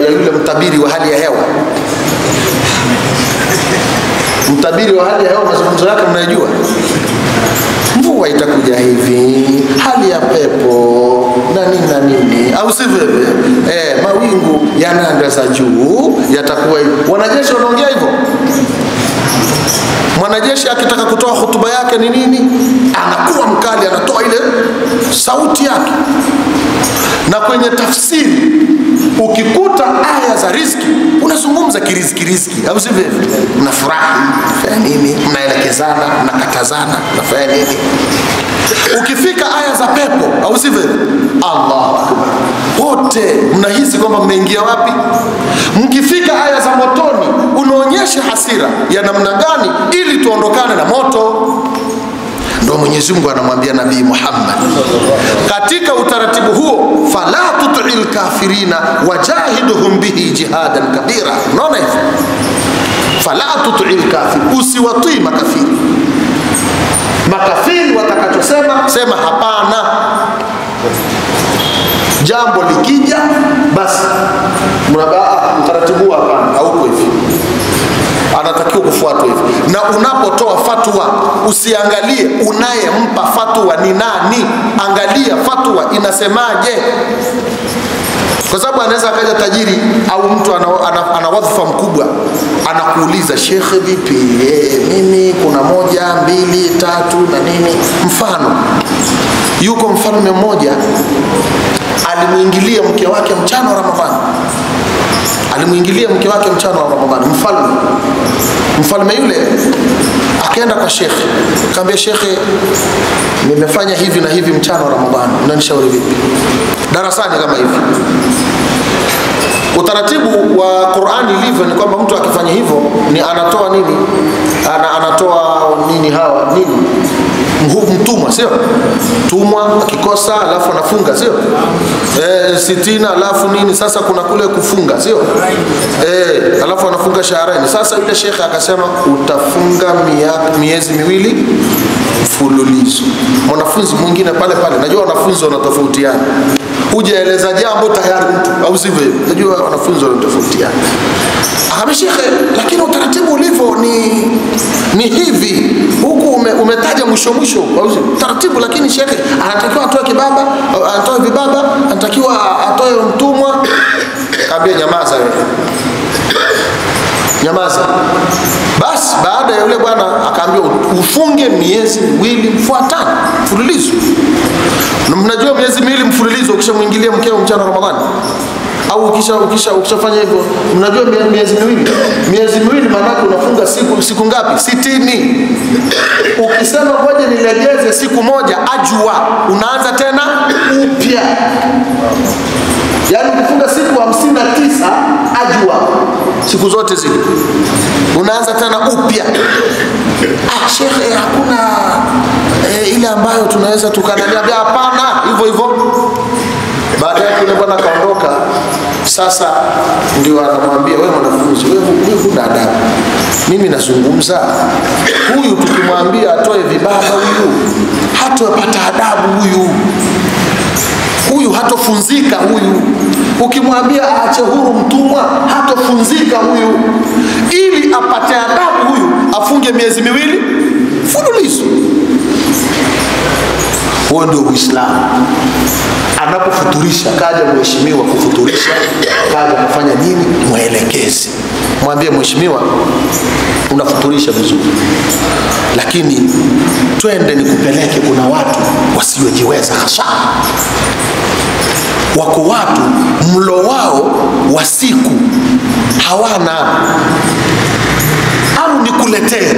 yule mtabiri wa hali ya hewa. Mtabiri wa hali ya hewa mazungumzo yake mnayojua. Mvua itakuja hivi, hali ya pepo na nini, au sivyo? Mawingu yanaenda za juu yatakuwa hivi. Wanajeshi wanaongea hivyo. Mwanajeshi akitaka kutoa hotuba yake ni nini? Anakuwa mkali, anatoa ile sauti yake. Na kwenye tafsiri ukikuta aya za riziki, unazungumza kiriziki, au sivyo? Unafurahi, unafanya nini? Mnaelekezana, mnakatazana, unafanya nini? Ukifika aya za pepo, au sivyo? Allahu Akbar. Wote mnahisi kwamba mmeingia wapi? Mkifika aya za motoni, unaonyesha hasira ya namna gani ili tuondokane na moto. Ndio Mwenyezi Mungu anamwambia Nabii Muhammad katika utaratibu huo, fala tut'il kafirina wajahiduhum bihi jihadan kabira. Unaona hivi? Fala tut'il kafir, usiwatii makafiri. Makafiri watakachosema sema hapana. Jambo likija basi mnabaa utaratibu hapana, hauko hivi. watu hivi. Na unapotoa fatwa usiangalie unayempa fatwa ni nani, angalia fatwa inasemaje. Kwa sababu anaweza akaja tajiri au mtu ana wadhifa mkubwa, anakuuliza shekhe vipi, mimi kuna 1, 2, 3 na nini. Mfano, yuko mfalme mmoja alimuingilia mke wake mchana wa Ramadhani. Alimuingilia mke wake mchana wa Ramadhani mfalme yule akaenda kwa shekhe, akamwambia shekhe, nimefanya hivi na hivi mchana wa Ramadhani, unanishauri vipi? Darasani kama hivi. Utaratibu wa Qur'ani ilivyo ni kwamba mtu akifanya hivyo ni anatoa nini? Anatoa nini hawa nini? Mtumwa, sio? Tumwa akikosa alafu anafunga, sio? 60 alafu nini? Sasa kuna kule kufunga, sio? Alafu anafunga shahrani. Sasa yule shekhe akasema utafunga miezi 2 mfululizo. Mwanafunzi mwingine pale, najua wanafunzi wanatofautiana. Hujaeleza jambo tayari mtu au sivyo? Najua wanafunzi wanatofautiana. Akamwambia shekhe, lakini utaratibu ulivyo ni hivi. Huku umetaja mwisho au taratibu, lakini shekhe anatakiwa atoe kibaba, atoe vibaba, anatakiwa atoe mtumwa. Kaambia nyamaza wewe. Nyamaza. Basi baada ya yule bwana akaambia ufunge miezi 2 mfuatano mfululizo. Na mnajua miezi 2 mfululizo ukishamuingilia mkeo mchana wa Ramadhani au ukishafanya hivyo, mnajua miezi 2. Miezi 2 maana yake unafunga siku ngapi? 60. Ukisema ngoja nilegeze siku moja, ajua unaanza tena upya. Yaani ukifunga siku 59 ajua siku zote zile unaanza tena upya. Shekhe, hakuna ile ambayo tunaweza tukanania? Hapana, hivyo. Baada ya yule bwana kaondoka. Sasa ndio anamwambia wewe mwanafunzi, wewe huna adabu. Mimi nazungumza. Huyu tukimwambia atoe vibaba huyu hatopata adabu huyu hatofunzika huyu. Ukimwambia aache huru mtumwa hatofunzika huyu. Ili apate adabu huyu afunge miezi 2 mfululizo. Huo ndio Uislamu. Anapofuturisha, kaja mheshimiwa kufuturisha, kaja kufanya nini, muelekezi. Mwambie mheshimiwa, unafuturisha vizuri, lakini twende nikupeleke, kuna watu wasiojiweza hasa. Wako watu mlo wao wa siku hawana, au nikuletee.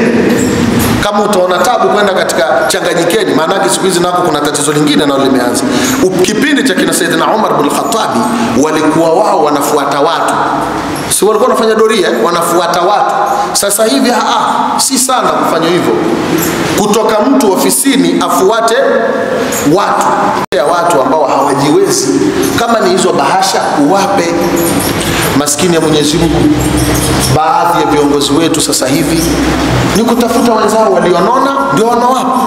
Kama utaona tabu kwenda katika Changanyikeni, maana yake siku hizi nako kuna tatizo lingine nalo limeanza. Kipindi cha kina Saidina Umar bin Khattabi walikuwa wao wanafuata watu. Si walikuwa wanafanya doria, wanafuata watu. Sasa hivi si sana kufanya hivyo. Kutoka mtu ofisini afuate watu ambao hawajiwezi. Kama ni hizo bahasha uwape. Maskini ya Mwenyezi Mungu, baadhi ya viongozi wetu sasa hivi ni kutafuta wenzao walionona ndio wanawapa.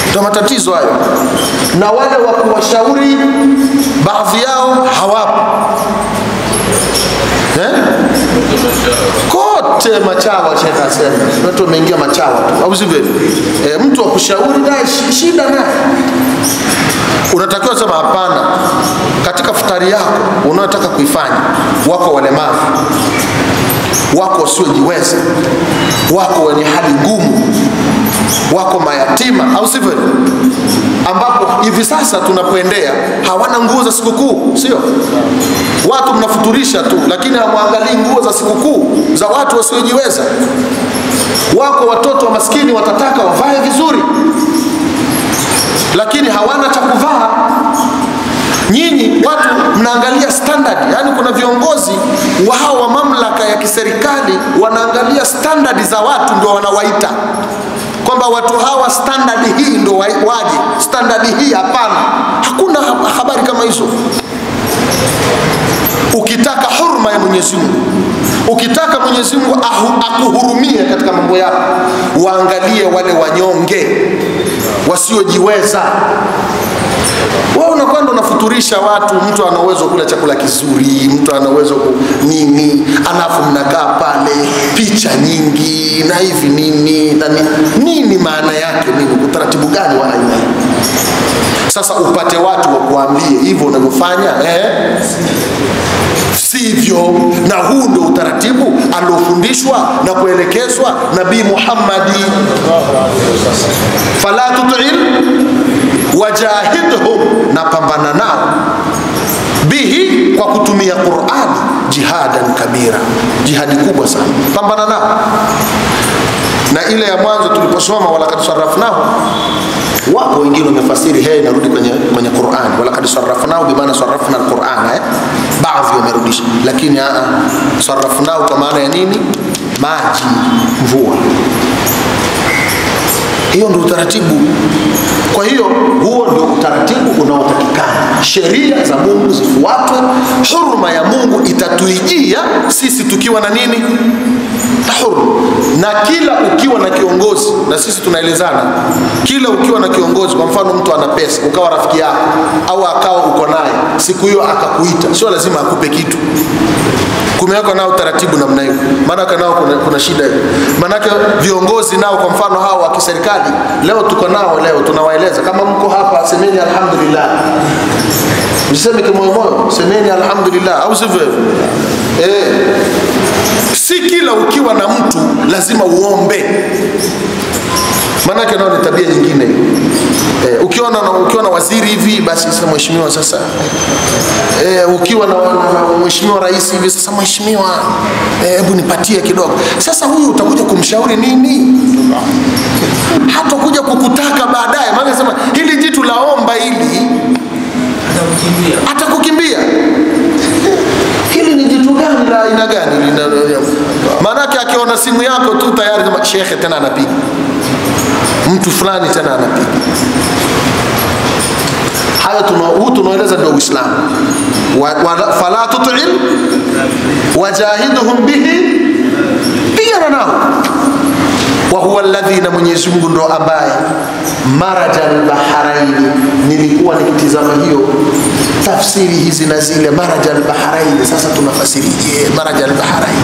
Ndio matatizo hayo. Na wale wa kuwashauri baadhi yao hawapo. Kote machawa shekha asema. Watu wameingia machawa tu. Au sivyo? Mtu wa kushauri naye shida naye. Unatakiwa sema hapana. Katika futari yako unayotaka kuifanya, wako walemavu, wako wasiojiweza, wako wenye hali ngumu, wako mayatima, au sivyo? Ambapo hivi sasa tunapoendea hawana nguo za sikukuu, sio? Watu mnafuturisha tu, lakini hamwangalii nguo za sikukuu za watu wasiojiweza. Wako watoto wa maskini watataka wavae vizuri, lakini hawana cha kuvaa. Nyinyi watu mnaangalia standard, yani kuna viongozi wao wa mamlaka ya kiserikali wanaangalia standard za watu ndio wanawaita. Kwamba watu hawa standard hii ndio waje, standard hii hapana. Hakuna habari kama hizo. Ukitaka hurma ya Mwenyezi Mungu, ukitaka Mwenyezi Mungu akuhurumie katika mambo yako, waangalie wale wanyonge, wasiojiweza. Wako watoto wa maskini watataka wavae vizuri, lakini hawana cha kuvaa. Nyinyi watu mnaangalia standard, yani kuna viongozi wao wa mamlaka ya kiserikali wanaangalia standard za watu ndio wanawaita. Kwamba watu hawa standard hii ndio waje, standard hii hapana. Hakuna habari kama hizo. Ukitaka hurma ya Mwenyezi Mungu, ukitaka Mwenyezi Mungu akuhurumie katika mambo yako, waangalie wale wanyonge, wasiojiweza. Wewe unakwenda unafuturisha watu, mtu ana uwezo kula chakula kizuri, mtu ana uwezo nini, alafu mnakaa pale picha nyingi na hivi nini na nini, maana yake nini? Utaratibu gani wa aina hii? Sasa upate watu wa kuambie hivyo unavyofanya sivyo, na huu ndio utaratibu aliofundishwa na kuelekezwa Nabii Muhammadi. Fala tut'il wajahidhum, na pambana nao bihi, kwa kutumia Qur'an, jihadan kabira, jihadi kubwa sana, pambana nao. Na ile ya mwanzo tuliposoma wala kad sarrafnahu, wapo wengine wamefasiri narudi kwenye Qur'an, wala kad sarrafnahu bi maana sarrafna al-Qur'an, baadhi wamerudisha, lakini sarrafnahu kwa maana ya nini? Maji, mvua. Hiyo ndio utaratibu. Kwa hiyo huo ndio utaratibu unaotakikana. Sheria za Mungu zifuatwe, huruma ya Mungu itatuijia sisi tukiwa na nini? Huruma. Na kila ukiwa na kiongozi, na sisi tunaelezana, kila ukiwa na kiongozi, kwa mfano mtu ana pesa, ukawa rafiki yako au akawa uko naye, siku hiyo akakuita, sio lazima akupe kitu. Kumeweka nao taratibu namna hiyo, maana kanao kuna shida hiyo. Maana viongozi nao, kwa mfano hao wa kiserikali, leo tuko nao, leo tunawaeleza, kama mko hapa semeni alhamdulillah, msiseme kama moyo, semeni alhamdulillah, au sivyo? Si kila ukiwa na mtu lazima uombe, maana kanao ni tabia nyingine. Ukiwa na waziri hivi, basi sasa mheshimiwa, sasa ukiwa na mheshimiwa rais hivi, sasa mheshimiwa, hebu nipatie kidogo. Sasa huyu utakuja kumshauri nini? Hata kuja kukutaka baadaye, maana sema hili jitu laomba hili, atakukimbia. Hili ni jitu gani la aina gani? Maana yake akiona simu yako tu tayari kama shekhe tena anapiga, mtu fulani tena anapiga. Haya tunaeleza ndio Uislamu. Fala tut'il wajahidhum bihi, pigana nao. Wa huwa alladhi, na Mwenyezi Mungu ndo ambaye marajal baharaini, nilikuwa nikitizama hiyo tafsiri hizi na zile, marajal baharaini. Sasa tunafasirije marajal baharaini?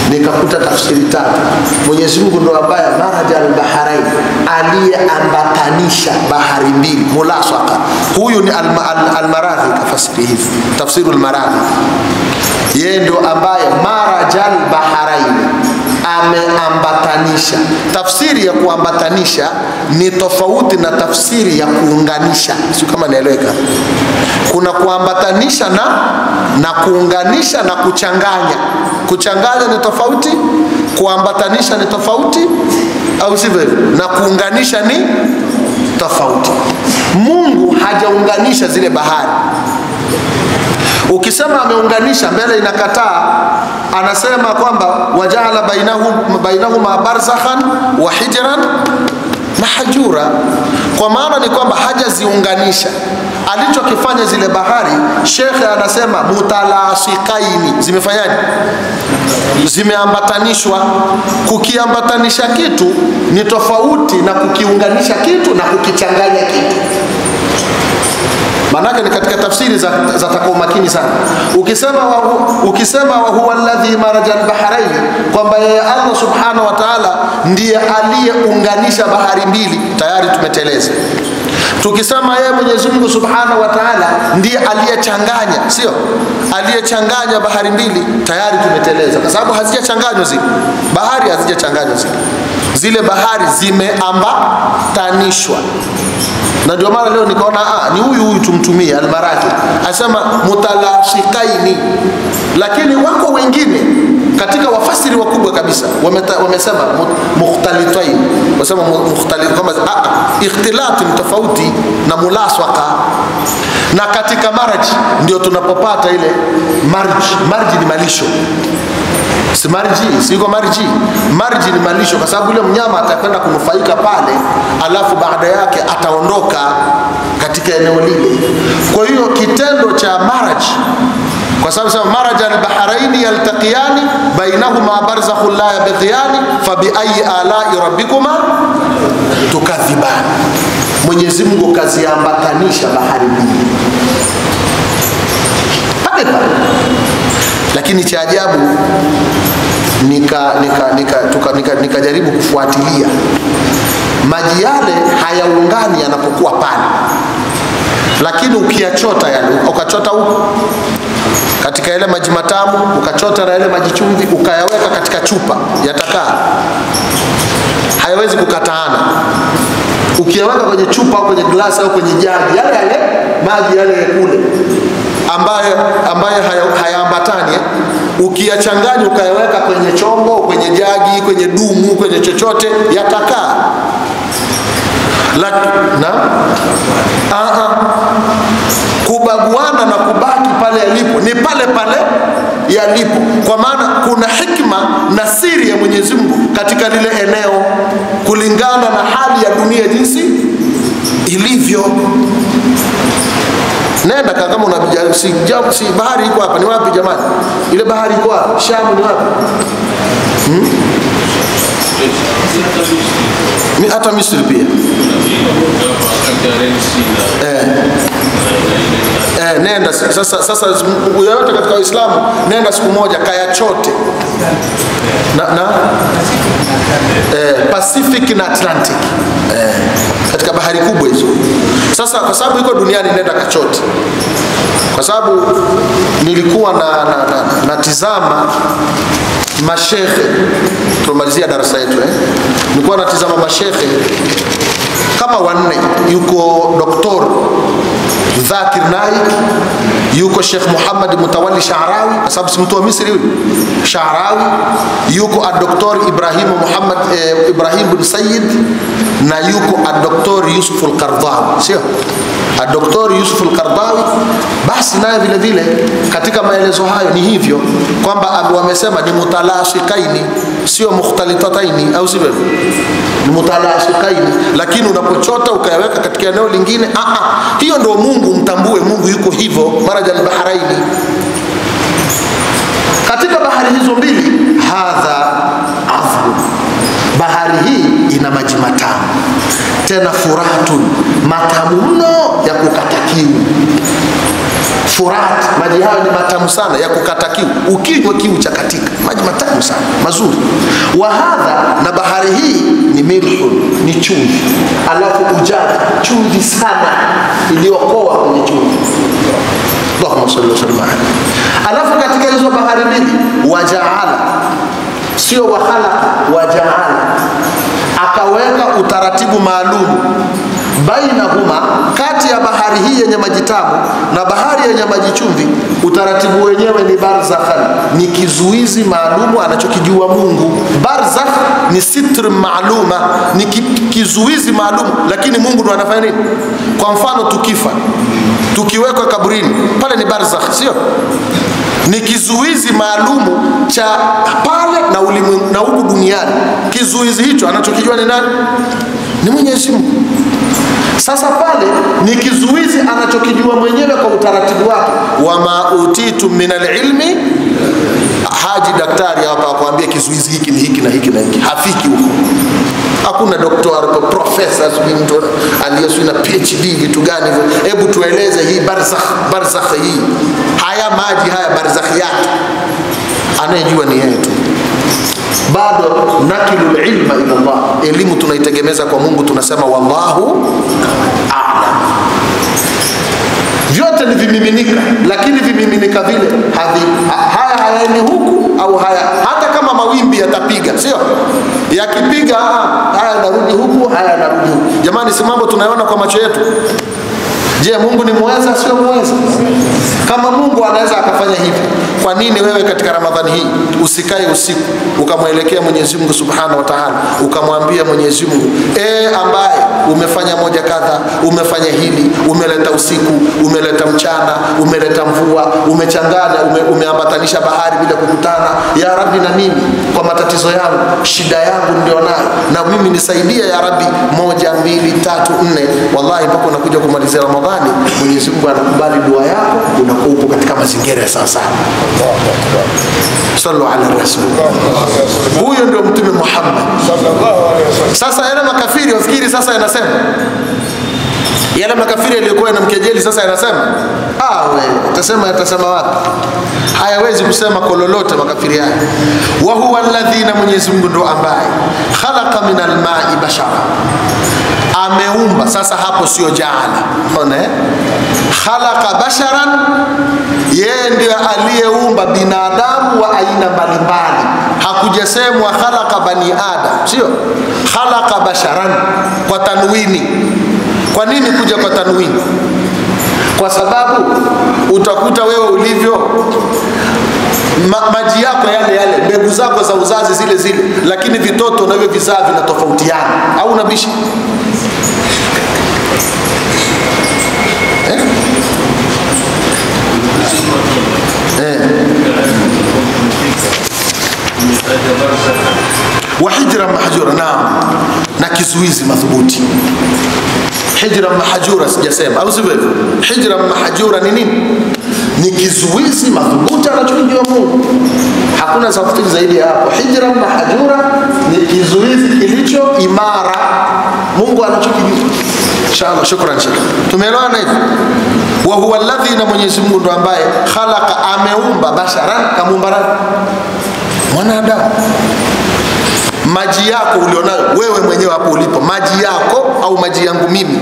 Nikakuta tafsiri tatu. Mwenyezi Mungu ndo ambaye marajal baharain, aliyeambatanisha bahari mbili, mulasaka. Huyu ni al-Maradhi kafasiri hivi, tafsirul Maradhi. Yeye ndo ambaye marajal baharain, ameambatanisha. Tafsiri ya kuambatanisha ni tofauti na tafsiri ya kuunganisha, sio kama naeleweka. Kuna kuambatanisha na kuunganisha na kuchanganya. Kuchanganya ni tofauti, kuambatanisha ni tofauti, au sivyo? Na kuunganisha ni tofauti. Mungu hajaunganisha zile bahari. Ukisema ameunganisha, mbele inakataa, anasema kwamba waja'ala bainahuma barzakhan wa hijran mahjura, kwa maana ni kwamba hajaziunganisha. Alichokifanya zile bahari, shekhe anasema mutalasikaini, zimefanyaje? Zimeambatanishwa. Kukiambatanisha kitu ni tofauti na kukiunganisha kitu na kukichanganya kitu. Manake ni katika tafsiri za takao makini sana. Ukisema wa huwa alladhi marajal baharain, kwamba yeye Allah subhanahu wa ta'ala ndiye aliyeunganisha bahari mbili, tayari tumeteleza. Tukisema yeye Mwenyezi Mungu subhanahu wa ta'ala ndiye aliyechanganya, sio aliyechanganya bahari mbili, tayari tumeteleza, kwa sababu hazijachanganywa zile bahari, hazijachanganywa zile bahari, zimeambatanishwa. Na ndio maana leo nikaona ni huyu tumtumie al-Maradhi, asema mutalashikaini. Lakini wako wengine katika wafasiri wakubwa kabisa wamesema mukhtalitain, wasema mukhtalit, kama ikhtilat ni tofauti na mulaswaqa. Na katika marji ndio tunapopata ile marji ni malisho. Si marji, siko marji. Marji ni malisho, kwa sababu yule mnyama atakwenda kunufaika pale, alafu baada yake ataondoka katika eneo lile. Kwa hiyo kitendo cha maraj, kwa sababu sema maraj al-baharaini yaltaqiyani bainahuma barzakhun la yabghiyani fabi ayi ala'i rabbikuma tukadhiban. Mwenyezi Mungu kaziambatanisha bahari mbili pale pale. Lakini cha ajabu nikajaribu kufuatilia, maji yale hayaungani yanapokuwa pale, lakini ukiyachota yale, ukachota huko katika yale maji matamu, ukachota na yale maji chumvi, ukayaweka katika chupa, yatakaa, hayawezi kukataana. Ukiyaweka kwenye chupa au kwenye glasi au kwenye jagi, yale maji yale kule ambaye hayaambatani, ukiyachanganya ukayaweka kwenye chombo, kwenye jagi, kwenye dumu, kwenye chochote, yatakaa. Kubaguana na kubaki pale yalipo ni pale pale yalipo, kwa maana kuna hikma na siri ya Mwenyezi Mungu katika lile eneo kulingana na hali ya dunia jinsi ilivyo. Nenda kama unabijali, si bahari iko hapa, ni wapi jamani? Ile bahari iko hapa, Shamu ni wapi? Hata Misri pia. Nenda sasa yote katika Uislamu, nenda siku moja kayachote Pacific na Atlantic, katika bahari kubwa hizo. Sasa kwa sababu iko duniani, nenda kachote. Kwa sababu nilikuwa natizama mashekhe, tumalizia darasa yetu nilikuwa natizama mashekhe kama wanne. Yuko Dr. Dhakir Naik, yuko Sheikh Muhammad Mutawalli Sha'rawi, sababu si mtu wa Misri huyu Sha'rawi, yuko Dr. Ibrahim bin Sayyid, na yuko Dr. Yusuf al-Qaradawi, sio Dr. Yusuf al-Qaradawi. Basi naye vile vile katika maelezo hayo ni hivyo kwamba wamesema ni mutalashikaini, sio mukhtalitaini, au sivyo? Ni mutalashikaini, lakini unapochota ukayaweka katika eneo lingine, hiyo ndio Mungu. Mtambue Mungu yuko hivyo, marajal baharaini, katika bahari hizo mbili. Hadha azbu, bahari hii ina maji matamu, tena furatun, matamu mno ya kukata kiu. Furat, maji hayo ni matamu sana ya kukata kiu, ukinywa kiu cha katika, maji matamu sana mazuri. Wa hadha, na bahari hii ni milhun, ni chumvi, alafu ujad, chumvi sana iliyokoa kwenye chumvi. Allahumma salli wa sallim. Alafu katika hizo bahari mbili, wajaala, sio wakhalaqa, wajaala, akaweka utaratibu maalum bainahuma, kati ya bahari hii yenye maji tamu na bahari yenye maji chumvi. Utaratibu wenyewe ni barzakhan, ni kizuizi maalumu anachokijua Mungu. Barzakh ni sitr maaluma, ni kizuizi maalum, lakini Mungu ndo anafanya nini? Kwa mfano tukifa, tukiwekwa kaburini, pale ni barzakh, sio? Ni kizuizi maalumu cha pale na ulimwengu na huku duniani. Kizuizi hicho anachokijua ni nani? Ni Mwenyezi Mungu. Sasa pale ni kizuizi anachokijua mwenyewe kwa utaratibu wake. Wama utitu minal ilmi, haji daktari hapa akwambia kizuizi hiki ni hiki na hiki na hiki, hafiki huko. Hakuna daktari, professor, mtu aliyesoma na PhD vitu gani hivyo. Hebu tueleze hii barzakh hii, haya maji haya barzakh yake, anayejua ni yeye tu. Bado nakilul ilma ila Allah, elimu tunaitegemeza kwa Mungu, tunasema wallahu a'lam. Vyote ni vimiminika, lakini vimiminika vile haya hayaeni huku au haya, hata kama mawimbi yatapiga, sio? Yakipiga haya narudi huku, haya narudi huku. Jamani, si mambo tunayoona kwa macho yetu. Je, Mungu ni muweza, sio muweza? Kama Mungu anaweza akafanya hivi, kwa nini wewe katika Ramadhani hii usikae usiku ukamwelekea Mwenyezi Mungu Subhanahu wa Ta'ala, ukamwambia Mwenyezi Mungu, ambaye umefanya moja kadha, umefanya hili, umeleta usiku, umeleta mchana, umeleta mvua, umechanganya, umeambatanisha bahari bila kukutana. Ya Rabbi, na mimi kwa matatizo yangu, shida yangu ndio nayo, na mimi nisaidie ya Rabbi, 1 2 3 4. Wallahi mpaka unakuja kumalizia Ramadhani Ramadhani, Mwenyezi Mungu anakubali dua yako, unakuwa upo katika mazingira ya sawa sawa. Sallu ala rasul. Huyo ndio Mtume Muhammad sallallahu alaihi wasallam. Sasa yale makafiri wafikiri sasa yanasema, yale makafiri yaliokuwa yanamkejeli sasa yanasema, wewe atasema wapi? Hayawezi kusema kololote makafiri haya. Wa huwa alladhina, Mwenyezi Mungu ndo ambaye khalaqa minal ma'i bashara, ameumba. Sasa hapo sio jaala, unaona khalaqa basharan, yeye ndiye aliyeumba binadamu wa aina mbalimbali. Hakujasemwa khalaqa bani adam, sio khalaqa basharan kwa tanwini. Kwa nini kuja kwa tanwini? Kwa sababu utakuta wewe ulivyo, maji yako yale, mbegu zako za uzazi zile, lakini vitoto navyo vizaa vinatofautiana, au unabishi? Wa hijra mahjura, na kizuizi madhubuti. Hijra mahjura sijasema, au sivyo? Hijra mahjura ni nini? Ni kizuizi madhubuti anachokijua Mungu. Hakuna tafsiri zaidi ya hapo. Hijra mahjura ni kizuizi kilicho imara, Mungu anachokijua. Inshallah, shukran Sheikh. Tumeelewana hivi? Wa huwa alladhi, na Mwenyezi Mungu ndo ambaye khalaqa, ameumba basharan, kamuumba mwanadamu. Maji yako ulionayo wewe mwenyewe hapo ulipo, maji yako au maji yangu mimi,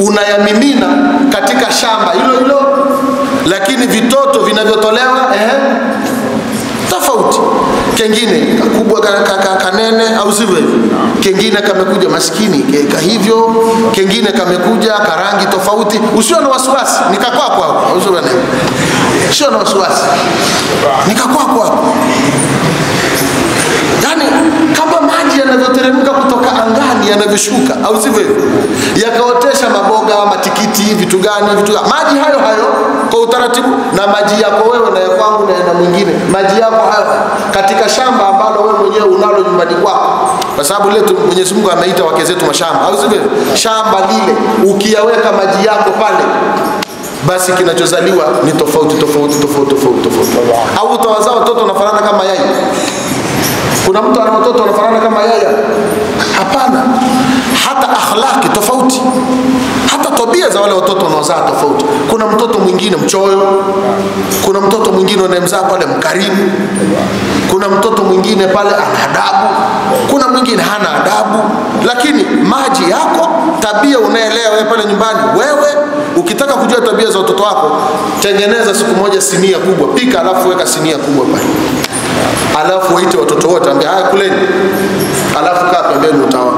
unayamimina katika shamba hilo, lakini vitoto vinavyotolewa tofauti. Kengine kakubwa kanene, au sivyo? Kengine kamekuja maskini hivyo, kengine kamekuja karangi tofauti. Usio na wasiwasi, nikakwako hapo, usio na sio na wasiwasi, nikakwako hapo. Yani kama maji yanavyoteremka kutoka angani yanavyoshuka, au sivyo, yakaotesha maboga, matikiti, vitu gani, maji hayo kwa utaratibu. Na maji yako wewe na kwangu na mwingine, maji yako hayo katika shamba ambalo wewe mwenyewe unalo nyumbani kwako, kwa sababu leo Mwenyezi Mungu ameita wake zetu mashamba, au sivyo? Shamba lile ukiyaweka maji yako pale, basi kinachozaliwa ni tofauti. Au utawazaa watoto wanafanana kama yai? Kuna mtu ana watoto wanafanana kama yaya? Hapana. Hata akhlaki tofauti, hata tabia za wale watoto wanaozaa tofauti. Kuna mtoto mwingine mchoyo, kuna mtoto mwingine unayemzaa pale mkarimu, kuna mtoto mwingine pale ana adabu, kuna mwingine hana adabu. Lakini maji yako, tabia unaelea wewe pale nyumbani. Wewe ukitaka kujua tabia za watoto wako, tengeneza siku moja sinia kubwa, pika alafu weka sinia kubwa pale, alafu waite watoto wote, ambia haya kuleni, alafu kaa pembeni utaona.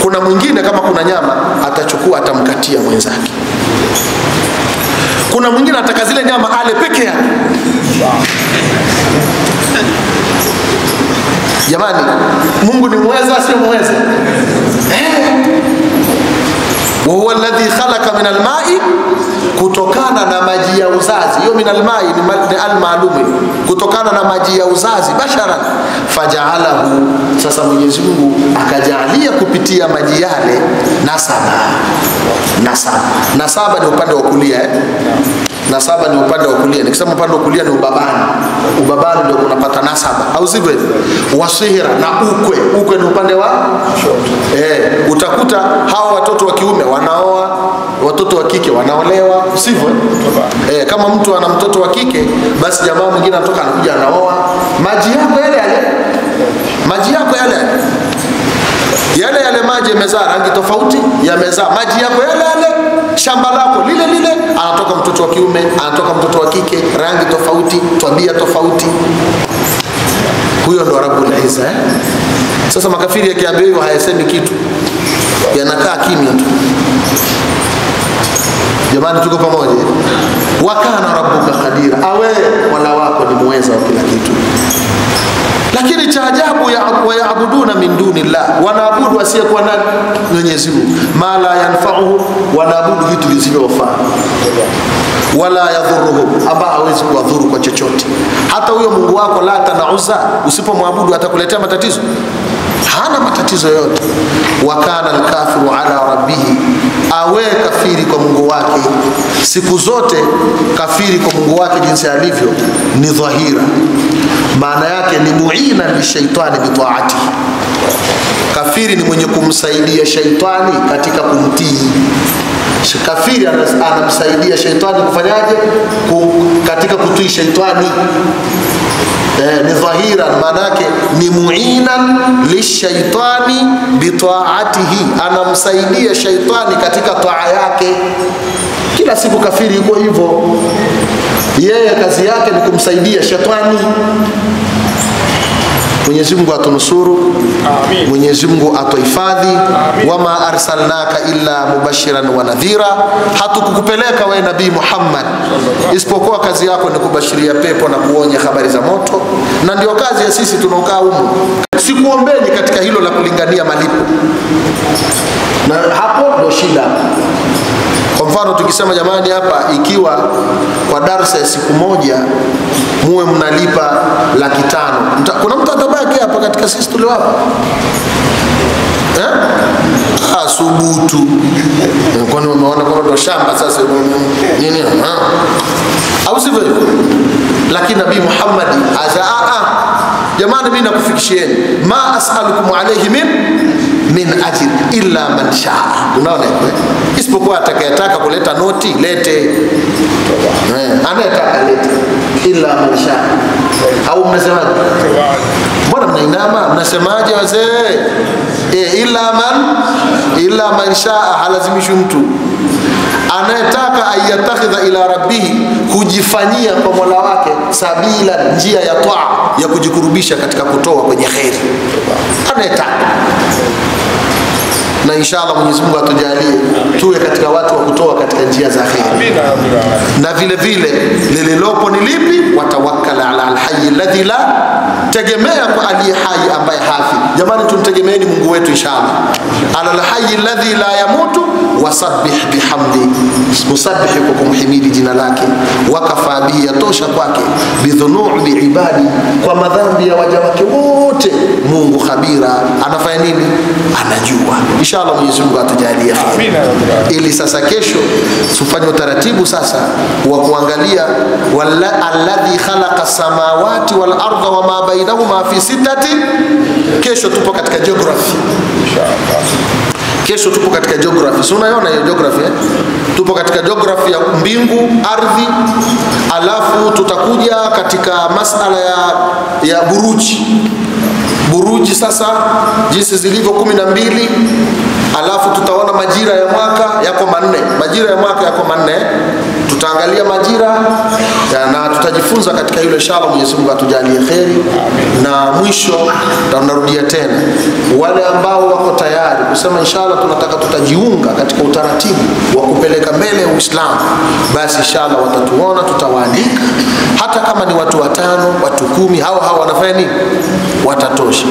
Kuna mwingine kama kuna nyama atachukua atamkatia mwenzake. Kuna mwingine ataka zile nyama ale peke yake. Jamani, Mungu ni muweza, sio muweza? Wa huwa alladhi khalaqa min alma'i, kutokana na maji ya uzazi. Hiyo min alma'i ni almalum, kutokana na maji ya uzazi, basharan faja'alahu. Sasa Mwenyezi Mungu akajalia kupitia maji yale nasaba ni upande wa kulia Nasaba ni upande wa kulia. Nikisema upande wa kulia ni ubabani. Ubabani ndio unapata nasaba, au sivyo? Wasihira na ukwe ni upande wa shoto. Utakuta hawa watoto wa kiume wanaoa, watoto wa kike wanaolewa, sivyo? Kama mtu ana mtoto wa kike, basi jamaa mwingine anatoka anakuja anaoa. Maji yako yale maji yamezaa rangi tofauti, yamezaa maji yako yale, shamba lako lile, anatoka mtoto wa kiume, anatoka mtoto wa kike, rangi tofauti, tabia tofauti. Huyo ndo Rabbul Izza. Sasa makafiri yakiambiwa hivyo hayasemi kitu, yanakaa kimya tu. Jamani, tuko pamoja? Wa kana rabbuka qadira, wala wako ni muweza wa kila kitu. Lakini cha ajabu, wayabuduna min dunillah, wanaabudu asiyekuwa nani? Mwenyezi Mungu. Ma la yanfa'uhu, wanaabudu vitu visivyofaa. Wala yadhurruhum, ambao hawezi kuwadhuru kwa chochote. Hata huyo Mungu wako Lata na Uzza, usipomwabudu atakuletea matatizo? Hana matatizo yote. Wa kana al-kafiru ala rabbih, kafiri kwa Mungu wake. Siku zote kafiri kwa Mungu wake jinsi alivyo ni dhahira, maana yake ni muina lishaitani bitaati. Kafiri ni mwenye kumsaidia shaitani katika kumtii. Kafiri anamsaidia shaitani kufanyaje? Katika kutii shaitani. Ni dhahira, maana yake ni muinan lishaitani bitaatihi, anamsaidia shaitani katika taa yake. Kila siku kafiri yuko hivyo, yeye kazi yake ni kumsaidia shaitani. Mwenyezi Mungu atunusuru. Amin. Mwenyezi Mungu atuhifadhi. Wama arsalnaka illa mubashiran wa nadhira, hatukukupeleka wewe Nabii Muhammad isipokuwa kazi yako ni kubashiria pepo na kuonya habari za moto, na ndio kazi ya sisi tunaokaa humu. Sikuombeni katika hilo la kulingania malipo, na hapo ndio shida. Kwa mfano tukisema jamani, hapa ikiwa kwa darasa ya siku moja muwe mnalipa 500,000, kuna mtu atabaki hapa katika sisi tulio hapa? Subutu. Kwani umeona kwamba ndo shamba sasa nini? Au sivyo? Lakini Nabii Muhammad jamani, mimi nakufikishieni, ma as'alukum alayhi min ajr illa man shaa. Unaona, isipokuwa atakayetaka kuleta noti lete, anayetaka lete, illa man shaa. Au mnasemaje? Mbona mnainama? Mnasemaje wazee? Illa man shaa, halazimishi mtu. Anayetaka ayatakhidha ila rabbihi, kujifanyia kwa Mola wake sabila, njia ya taa, ya kujikurubisha katika kutoa kwenye khairi. Anayetaka, na inshallah Mwenyezi Mungu atujalie tuwe katika watu wa kutoa katika njia za khairi. Na vile vile lililopo ni lipi? Watawakkal ala alhayy alladhi la, tegemea kwa aliye hai ambaye hafi. Jamani, tumtegemeeni Mungu wetu inshallah. Ala alhayy alladhi la yamutu wasabbih bihamdi, musabbih kwa kumhimidi jina lake, wakafa bihi, yatosha kwake, bidhunubi ibadi, kwa madhambi ya waja wake wote. Mungu khabira, anafanya nini? Anajua. Inshallah Mwenyezi Mungu atujalie kheri, ili sasa kesho tufanye utaratibu sasa wa kuangalia alladhi khalaqa samawati wal arda wama bainahuma fi sittati. Kesho tupo katika geography. Kesho tupo katika geography. Si unaiona hiyo geography Tupo katika geography ya mbingu, ardhi, alafu tutakuja katika masala ya buruji sasa jinsi zilivyo 12, alafu tutaona majira ya mwaka yako manne. Majira ya mwaka yako manne. Tutaangalia majira na tutajifunza katika hilo inshallah. Mwenyezi Mungu atujalie kheri. Na mwisho tunarudia tena, wale ambao wako tayari kusema inshallah tunataka tutajiunga katika utaratibu wa kupeleka mbele Uislamu, basi inshallah watatuona, tutawaandika. Hata kama ni watu 5, watu 10, hao wanafanya nini? Watatosha.